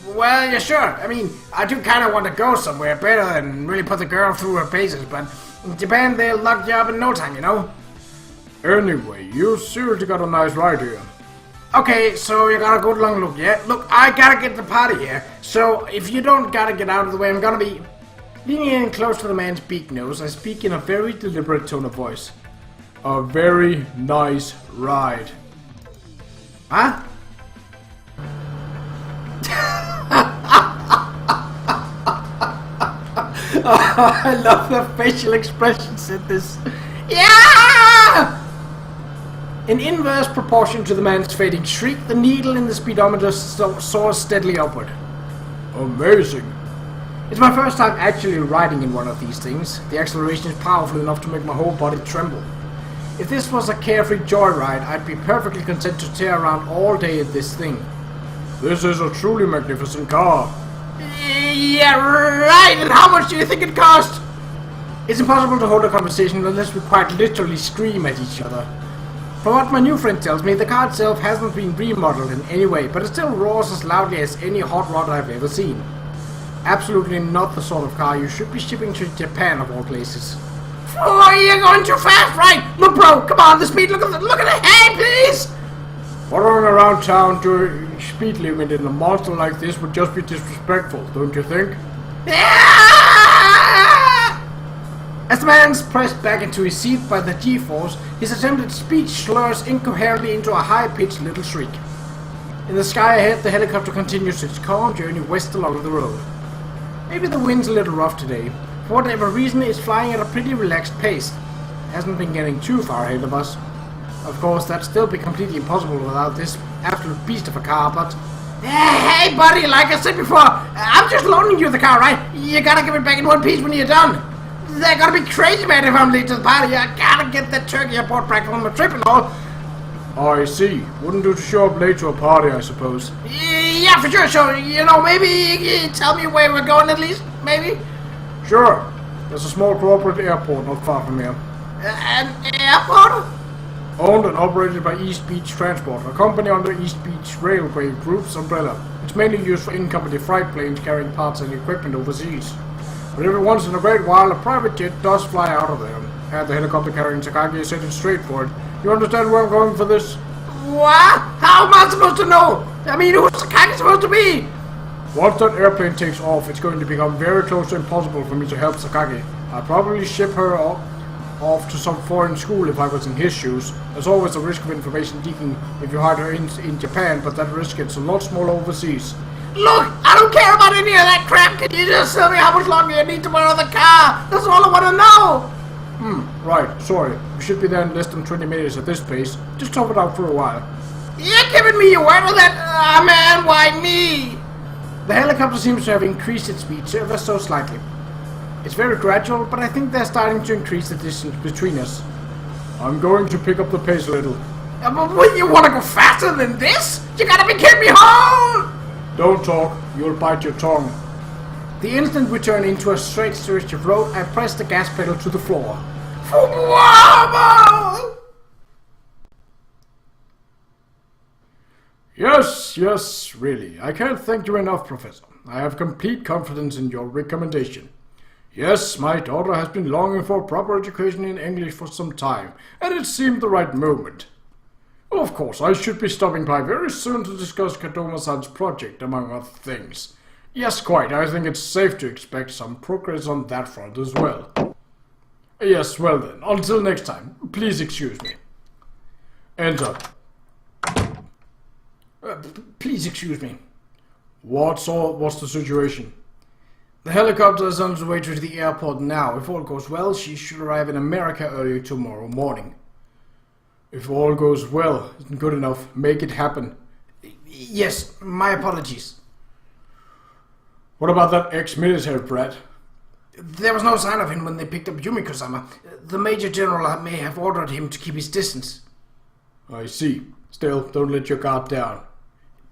Well, yeah, sure. I mean, I do kind of want to go somewhere better and really put the girl through her paces, but in Japan they'll lock you up in no time, you know? Anyway, you seriously got a nice ride here. Okay, so you got a good long look, yeah? Look, I gotta get the party here, so if you don't gotta get out of the way, I'm gonna be leaning in close to the man's beak nose. I speak in a very deliberate tone of voice. A very nice ride. Huh? Oh, I love the facial expressions in this. Yeah! In inverse proportion to the man's fading shriek, the needle in the speedometer soars steadily upward. Amazing. It's my first time actually riding in one of these things. The acceleration is powerful enough to make my whole body tremble. If this was a carefree joyride, I'd be perfectly content to tear around all day in this thing. This is a truly magnificent car. Yeah, right! And how much do you think it cost? It's impossible to hold a conversation unless we quite literally scream at each other. From what my new friend tells me, the car itself hasn't been remodeled in any way, but it still roars as loudly as any hot rod I've ever seen. Absolutely not the sort of car you should be shipping to Japan of all places. Oh, you're going too fast, right? Look, bro, come on, the speed, look at the hey, please! Following around town to speed limit in a monster like this would just be disrespectful, don't you think? As the man's pressed back into his seat by the G-force, his attempted speech slurs incoherently into a high-pitched little shriek. In the sky ahead, the helicopter continues its calm journey west along the road. Maybe the wind's a little rough today. For whatever reason, it's flying at a pretty relaxed pace. It hasn't been getting too far ahead of us. Of course, that'd still be completely impossible without this absolute beast of a car, but... Hey, buddy, like I said before, I'm just loaning you the car, right? You gotta give it back in one piece when you're done. They're gonna be crazy mad if I'm late to the party. I gotta get that turkey I bought back from my trip and all. I see. Wouldn't do to show up late to a party, I suppose. Yeah, for sure. So, you know, maybe you tell me where we're going at least, maybe? Sure. There's a small corporate airport not far from here. An airport? Owned and operated by East Beach Transport, a company under East Beach Railway Group's umbrella. It's mainly used for in-company freight planes carrying parts and equipment overseas. But every once in a great while, a private jet does fly out of there, and the helicopter carrying Qa'Rajh is headed straight for it. You understand where I'm going for this? What? How am I supposed to know? I mean, who's Qa'Rajh supposed to be? Once that airplane takes off, it's going to become very close to impossible for me to help Qa'Rajh. I'd probably ship her off to some foreign school if I was in his shoes. There's always a risk of information leaking if you hide her in Japan, but that risk gets a lot smaller overseas. Look, I don't care about any of that crap. Can you just tell me how much longer you need to borrow the car? That's all I want to know. Right, sorry. We should be there in less than 20 minutes at this pace. Just tough it out for a while. You're giving me your word on that? Man, why me? The helicopter seems to have increased its speed ever so slightly. It's very gradual, but I think they're starting to increase the distance between us. I'm going to pick up the pace a little. But wouldn't you want to go faster than this? You gotta be kidding me, home! Don't talk, you'll bite your tongue. The instant we turn into a straight stretch of road, I press the gas pedal to the floor. Yes, really. I can't thank you enough, Professor. I have complete confidence in your recommendation. Yes, my daughter has been longing for proper education in English for some time, and it seemed the right moment. Of course, I should be stopping by very soon to discuss Kadoma-san's project, among other things. Yes, quite. I think it's safe to expect some progress on that front as well. Yes, well then. Until next time. Please excuse me. Enter. Please excuse me. What's the situation? The helicopter is on its way to the airport now. If all goes well, she should arrive in America early tomorrow morning. If all goes well, isn't good enough. Make it happen. Yes, my apologies. What about that ex-military brat? There was no sign of him when they picked up Yumiko-sama. The Major General may have ordered him to keep his distance. I see. Still, don't let your guard down.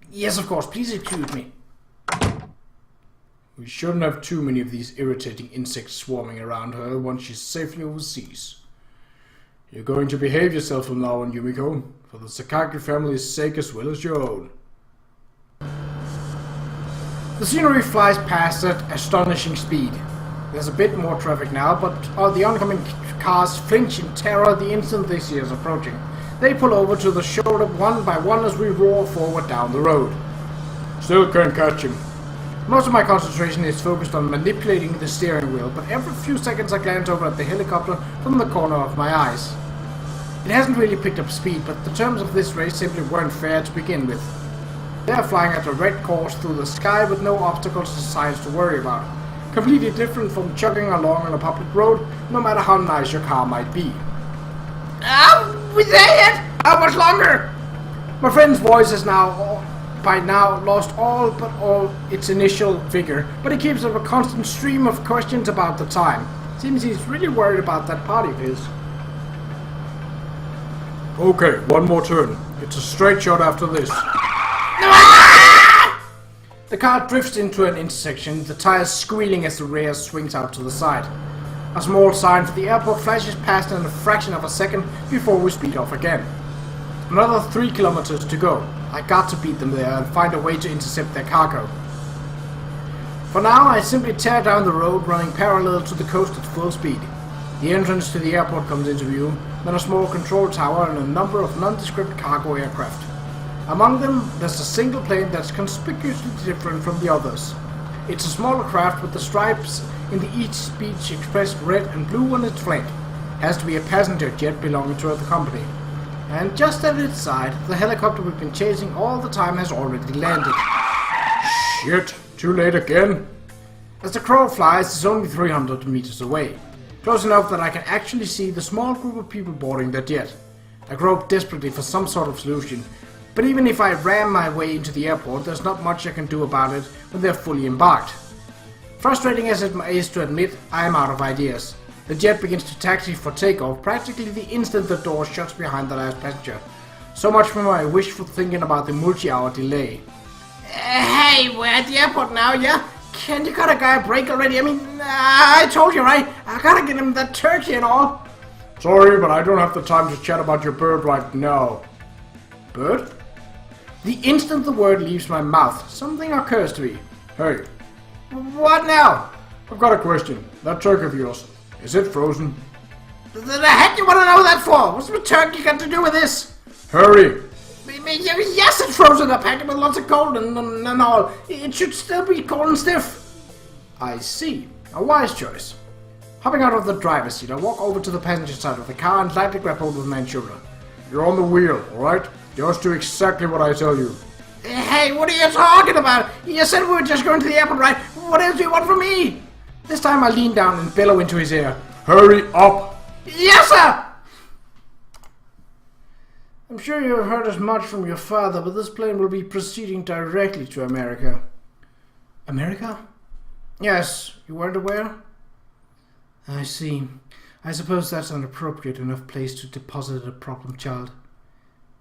Yes, of course. Please excuse me. We shouldn't have too many of these irritating insects swarming around her once she's safely overseas. You're going to behave yourself from now on, Yumiko, for the Qa'Rajh family's sake as well as your own. The scenery flies past at astonishing speed. There's a bit more traffic now, but the oncoming cars flinch in terror the instant they see us approaching. They pull over to the shoulder one by one as we roar forward down the road. Still can't catch him. Most of my concentration is focused on manipulating the steering wheel, but every few seconds I glance over at the helicopter from the corner of my eyes. It hasn't really picked up speed, but the terms of this race simply weren't fair to begin with. They are flying at a red course through the sky with no obstacles or signs to worry about. Completely different from chugging along on a public road, no matter how nice your car might be. Are we there yet? How much longer? My friend's voice has by now lost all its initial vigor, but he keeps up a constant stream of questions about the time. Seems he's really worried about that party of his. Okay, one more turn. It's a straight shot after this. The car drifts into an intersection, the tires squealing as the rear swings out to the side. A small sign for the airport flashes past in a fraction of a second before we speed off again. Another 3 kilometers to go. I got to beat them there and find a way to intercept their cargo. For now, I simply tear down the road, running parallel to the coast at full speed. The entrance to the airport comes into view, then a small control tower and a number of nondescript cargo aircraft. Among them, there's a single plane that's conspicuously different from the others. It's a smaller craft with the stripes in the East Beach Express red and blue on its flank. Has to be a passenger jet belonging to the company. And just at its side, the helicopter we've been chasing all the time has already landed. Shit, too late again? As the crow flies, it's only 300 meters away. Close enough that I can actually see the small group of people boarding that jet. I grope desperately for some sort of solution, but even if I ram my way into the airport, there's not much I can do about it when they're fully embarked. Frustrating as it is to admit, I am out of ideas. The jet begins to taxi for takeoff practically the instant the door shuts behind the last passenger. So much for my wishful thinking about the multi-hour delay. Hey, we're at the airport now, yeah? Can you cut a guy a break already? I mean, I told you, right? I gotta get him that turkey and all. Sorry, but I don't have the time to chat about your bird right now. Bird? The instant the word leaves my mouth, something occurs to me. Hey. What now? I've got a question. That turkey of yours, is it frozen? The heck do you want to know that for? What's the turkey got to do with this? Hurry! Yes, it's frozen. I packed it with lots of cold and all. It should still be cold and stiff. I see. A wise choice. Hopping out of the driver's seat, I walk over to the passenger side of the car and lightly grab hold of the man's shoulder. You're on the wheel, alright? Just do exactly what I tell you. Hey, what are you talking about? You said we were just going to the airport, right? What else do you want from me? This time I lean down and bellow into his ear. Hurry up! Yes, sir! I'm sure you have heard as much from your father, but this plane will be proceeding directly to America. America? Yes, you weren't aware? I see. I suppose that's an appropriate enough place to deposit a problem child.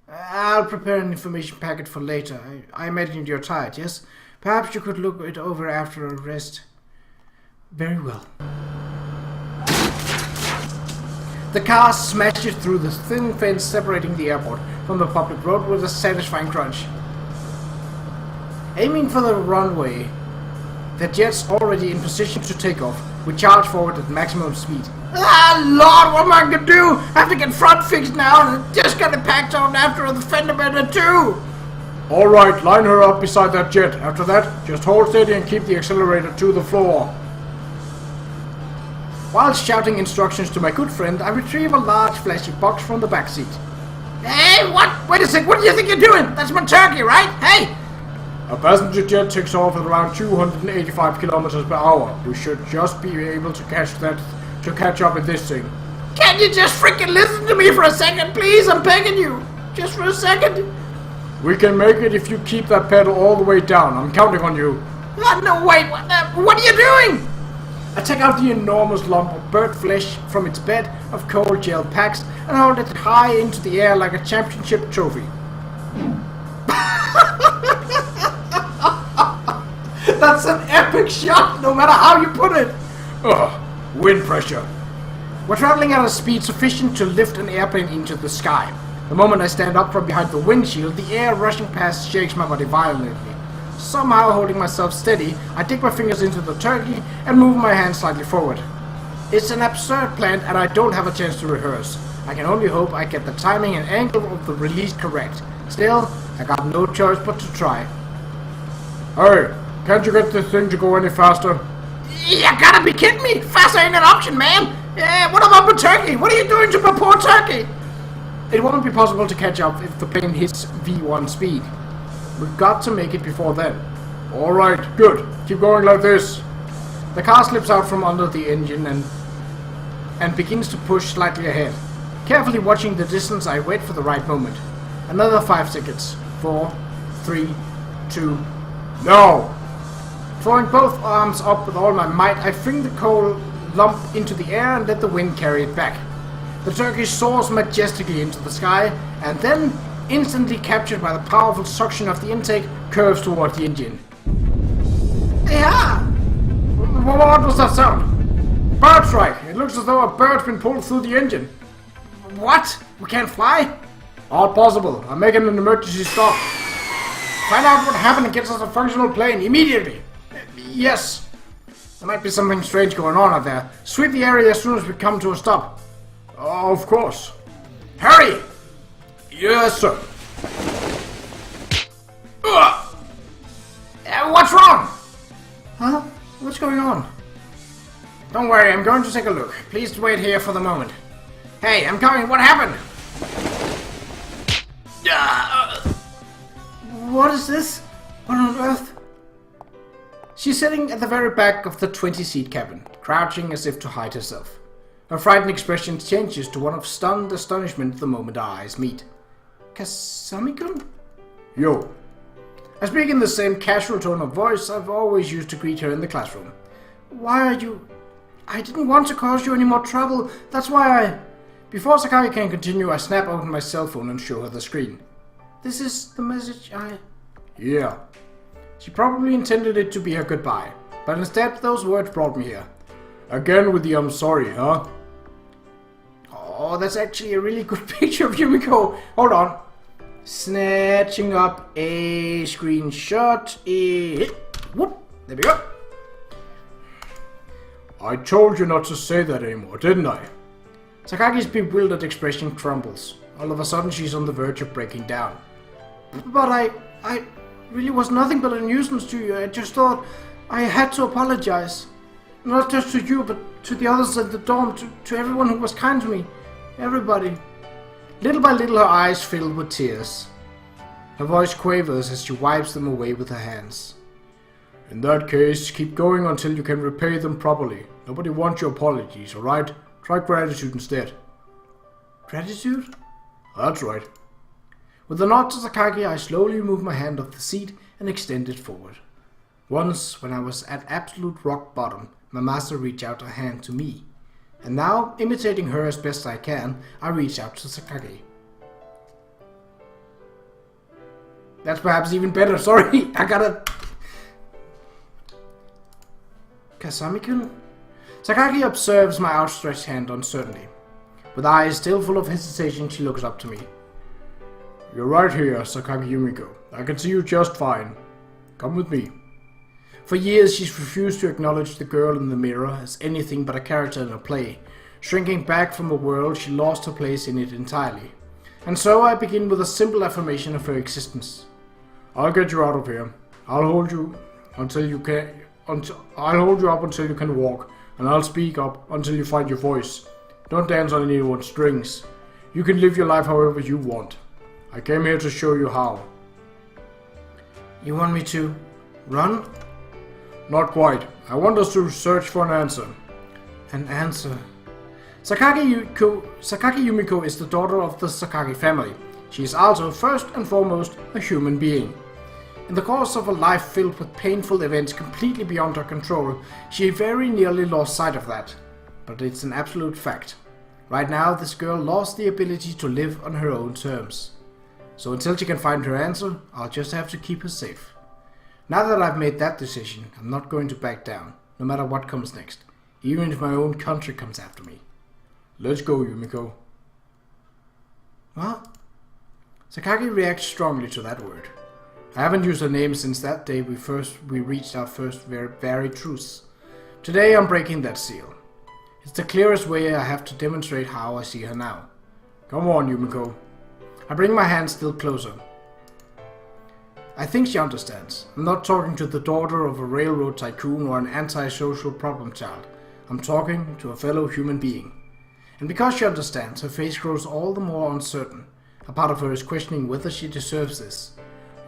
I'll prepare an information packet for later. I imagine you're tired, yes? Perhaps you could look it over after a rest. Very well. The car smashes through the thin fence separating the airport from the public road with a satisfying crunch. Aiming for the runway, the jet's already in position to take off. We charge forward at maximum speed. Ah, Lord, what am I gonna do? I have to get front fixed now, and just got it packed on after the fender bender too. Alright, line her up beside that jet. After that, just hold steady and keep the accelerator to the floor. While shouting instructions to my good friend, I retrieve a large flashy box from the back seat. Hey, what? Wait a sec, what do you think you're doing? That's my turkey, right? Hey! A passenger jet takes off at around 285 kilometers per hour. We should just be able to catch up with this thing. Can't you just freaking listen to me for a second, please? I'm begging you. Just for a second. We can make it if you keep that pedal all the way down. I'm counting on you. What? No, wait, what are you doing? I take out the enormous lump of bird flesh from its bed of cold gel packs and hold it high into the air like a championship trophy. That's an epic shot, no matter how you put it! Ugh, wind pressure. We're traveling at a speed sufficient to lift an airplane into the sky. The moment I stand up from behind the windshield, the air rushing past shakes my body violently. Somehow holding myself steady, I dig my fingers into the turkey and move my hand slightly forward. It's an absurd plan and I don't have a chance to rehearse. I can only hope I get the timing and angle of the release correct. Still, I got no choice but to try. Hey, can't you get this thing to go any faster? You gotta be kidding me! Faster ain't an option, man! What about my turkey? What are you doing to my poor turkey? It won't be possible to catch up if the plane hits V1 speed. We've got to make it before then. Alright, good. Keep going like this. The car slips out from under the engine and begins to push slightly ahead. Carefully watching the distance, I wait for the right moment. Another 5 seconds. 4, 3, 2, now! Throwing both arms up with all my might, I fling the coal lump into the air and let the wind carry it back. The turkey soars majestically into the sky, and then, instantly captured by the powerful suction of the intake, curves toward the engine. Yeah! What was that sound? Bird strike! It looks as though a bird's been pulled through the engine. What? We can't fly? All possible. I'm making an emergency stop. Find out what happened and get us a functional plane immediately. Yes. There might be something strange going on out there. Sweep the area as soon as we come to a stop. Of course. Hurry! Yes, sir. What's wrong? Huh? What's going on? Don't worry, I'm going to take a look. Please wait here for the moment. Hey, I'm coming. What happened? What is this? What on earth? She's sitting at the very back of the 20-seat cabin, crouching as if to hide herself. Her frightened expression changes to one of stunned astonishment the moment our eyes meet. Kasami-kun? Yo. I speak in the same casual tone of voice I've always used to greet her in the classroom. Why are you... I didn't want to cause you any more trouble. That's why I... Before Sakagi can continue, I snap open my cell phone and show her the screen. This is the message I... Yeah. She probably intended it to be her goodbye, but instead those words brought me here. Again with the I'm sorry, huh? Oh, that's actually a really good picture of Yumiko. Hold on. Snatching up a screenshot. Whoop. There we go. I told you not to say that anymore, didn't I? Sakagi's bewildered expression crumbles. All of a sudden she's on the verge of breaking down. But I really was nothing but a nuisance to you. I just thought I had to apologize. Not just to you, but to the others at the dorm, to everyone who was kind to me. Everybody. Little by little her eyes fill with tears. Her voice quavers as she wipes them away with her hands. In that case, keep going until you can repay them properly. Nobody wants your apologies, alright? Try gratitude instead. Gratitude? That's right. With a nod to Sakagi, I slowly move my hand off the seat and extend it forward. Once, when I was at absolute rock bottom, my master reached out a hand to me. And now, imitating her as best I can, I reach out to Sakagi. That's perhaps even better, sorry, I gotta... Kasami-kun? Sakagi observes my outstretched hand uncertainly. With eyes still full of hesitation, she looks up to me. You're right here, Sakagi Yumiko. I can see you just fine. Come with me. For years she's refused to acknowledge the girl in the mirror as anything but a character in a play, shrinking back from a world she lost her place in it entirely. And so I begin with a simple affirmation of her existence. I'll get you out of here. I'll hold you until you can... I'll hold you up until you can walk, and I'll speak up until you find your voice. Don't dance on anyone's strings. You can live your life however you want. I came here to show you how. You want me to run? Not quite. I want us to search for an answer. An answer? Sakagi Yumiko is the daughter of the Sakagi family. She is also, first and foremost, a human being. In the course of a life filled with painful events completely beyond her control, she very nearly lost sight of that. But it's an absolute fact. Right now, this girl lost the ability to live on her own terms. So until she can find her answer, I'll just have to keep her safe. Now that I've made that decision, I'm not going to back down, no matter what comes next, even if my own country comes after me. Let's go, Yumiko. What? Sakagi reacts strongly to that word. I haven't used her name since that day we reached our first very truce. Today I'm breaking that seal. It's the clearest way I have to demonstrate how I see her now. Come on, Yumiko. I bring my hand still closer. I think she understands. I'm not talking to the daughter of a railroad tycoon or an antisocial problem child. I'm talking to a fellow human being. And because she understands, her face grows all the more uncertain. A part of her is questioning whether she deserves this.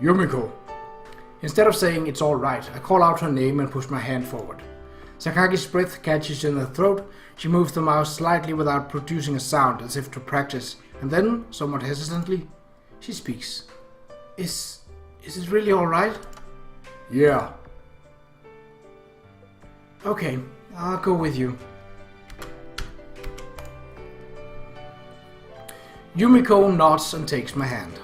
Yumiko! Instead of saying it's alright, I call out her name and push my hand forward. Sakagi's breath catches in her throat. She moves the mouth slightly without producing a sound, as if to practice, and then, somewhat hesitantly, she speaks. Is it really alright? Yeah. Okay, I'll go with you. Yumiko nods and takes my hand.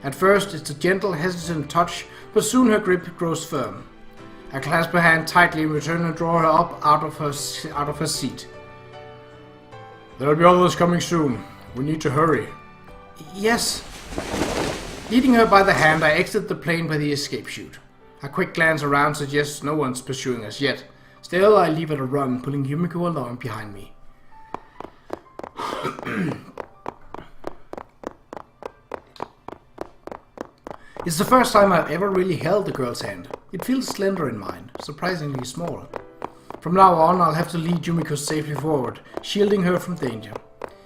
At first it's a gentle, hesitant touch, but soon her grip grows firm. I clasp her hand tightly and return and draw her up out of her seat. There'll be others coming soon. We need to hurry. Yes. Leading her by the hand, I exit the plane by the escape chute. A quick glance around suggests no one's pursuing us yet. Still, I leave at a run, pulling Yumiko along behind me. It's the first time I've ever really held the girl's hand. It feels slender in mine, surprisingly small. From now on, I'll have to lead Yumiko safely forward, shielding her from danger.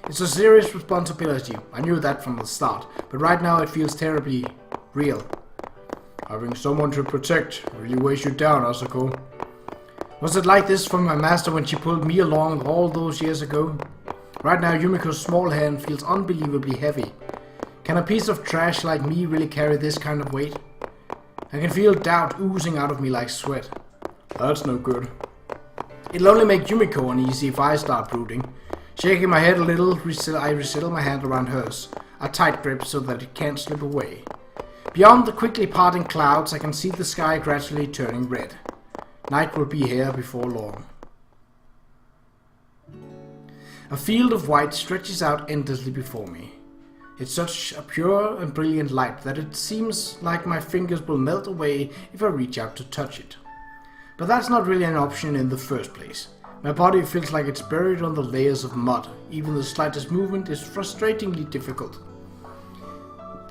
It's a serious responsibility, I knew that from the start, but right now it feels terribly real. Having someone to protect really weighs you down, Asako. Was it like this for my master when she pulled me along all those years ago? Right now, Yumiko's small hand feels unbelievably heavy. Can a piece of trash like me really carry this kind of weight? I can feel doubt oozing out of me like sweat. That's no good. It'll only make Yumiko uneasy if I start brooding. Shaking my head a little, I resettle my hand around hers, a tight grip so that it can't slip away. Beyond the quickly parting clouds, I can see the sky gradually turning red. Night will be here before long. A field of white stretches out endlessly before me. It's such a pure and brilliant light that it seems like my fingers will melt away if I reach out to touch it. But that's not really an option in the first place. My body feels like it's buried under layers of mud. Even the slightest movement is frustratingly difficult.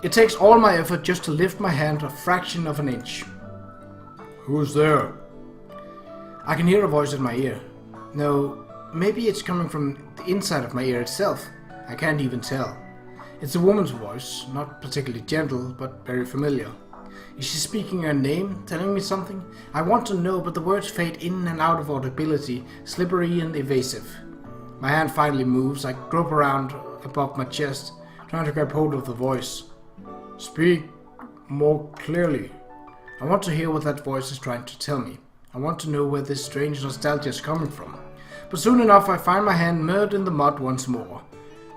It takes all my effort just to lift my hand a fraction of an inch. Who's there? I can hear a voice in my ear. No, maybe it's coming from the inside of my ear itself. I can't even tell. It's a woman's voice, not particularly gentle, but very familiar. Is she speaking her name, telling me something? I want to know, but the words fade in and out of audibility, slippery and evasive. My hand finally moves. I grope around above my chest, trying to grab hold of the voice. Speak more clearly. I want to hear what that voice is trying to tell me. I want to know where this strange nostalgia is coming from. But soon enough I find my hand mired in the mud once more.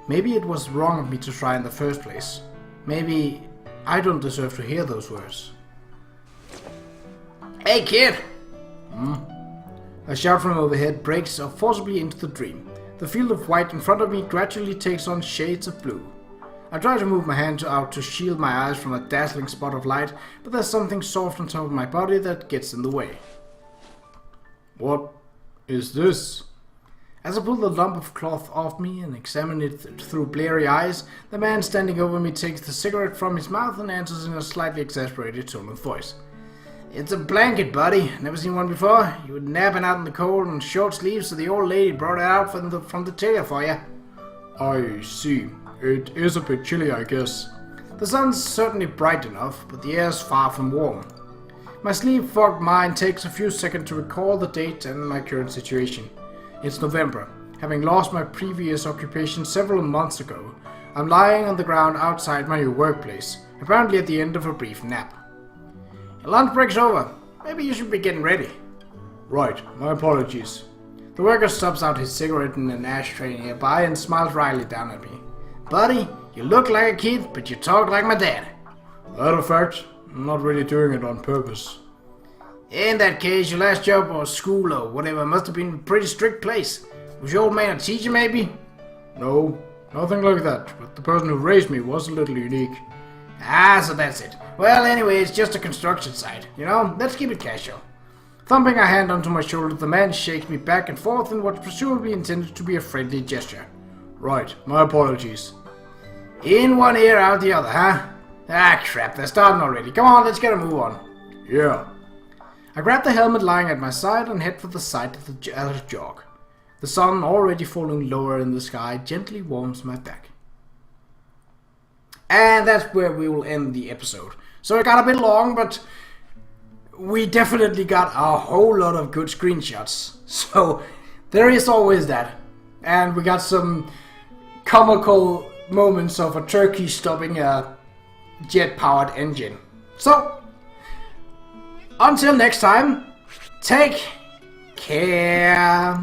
Maybe it was wrong of me to try in the first place. Maybe I don't deserve to hear those words. Hey kid! A shout from overhead breaks forcibly into the dream. The field of white in front of me gradually takes on shades of blue. I try to move my hand out to shield my eyes from a dazzling spot of light, but there's something soft on top of my body that gets in the way. What is this? As I pull the lump of cloth off me and examine it through bleary eyes, the man standing over me takes the cigarette from his mouth and answers in a slightly exasperated tone of voice. It's a blanket, buddy. Never seen one before? You were napping out in the cold in short sleeves, so the old lady brought it out from the tailor for you. I see. It is a bit chilly, I guess. The sun's certainly bright enough, but the air's far from warm. My sleep-fogged mind takes a few seconds to recall the date and my current situation. It's November. Having lost my previous occupation several months ago, I'm lying on the ground outside my new workplace, apparently at the end of a brief nap. Your lunch break's over. Maybe you should be getting ready. Right, my apologies. The worker stubs out his cigarette in an ashtray nearby and smiles wryly down at me. Buddy, you look like a kid, but you talk like my dad. That a fact? I'm not really doing it on purpose. In that case, your last job or school or whatever must have been a pretty strict place. Was your old man a teacher, maybe? No, nothing like that, but the person who raised me was a little unique. Ah, so that's it. Well, anyway, it's just a construction site. You know, let's keep it casual. Thumping a hand onto my shoulder, the man shakes me back and forth in what presumably intended to be a friendly gesture. Right, my apologies. In one ear, out the other, huh? Ah, crap, they're starting already. Come on, let's get a move on. Yeah. I grab the helmet lying at my side and head for the site of the other jog. The sun, already falling lower in the sky, gently warms my back. And that's where we will end the episode. So it got a bit long, but we definitely got a whole lot of good screenshots. So there is always that. And we got some comical moments of a turkey stopping a jet-powered engine. So, until next time, take care.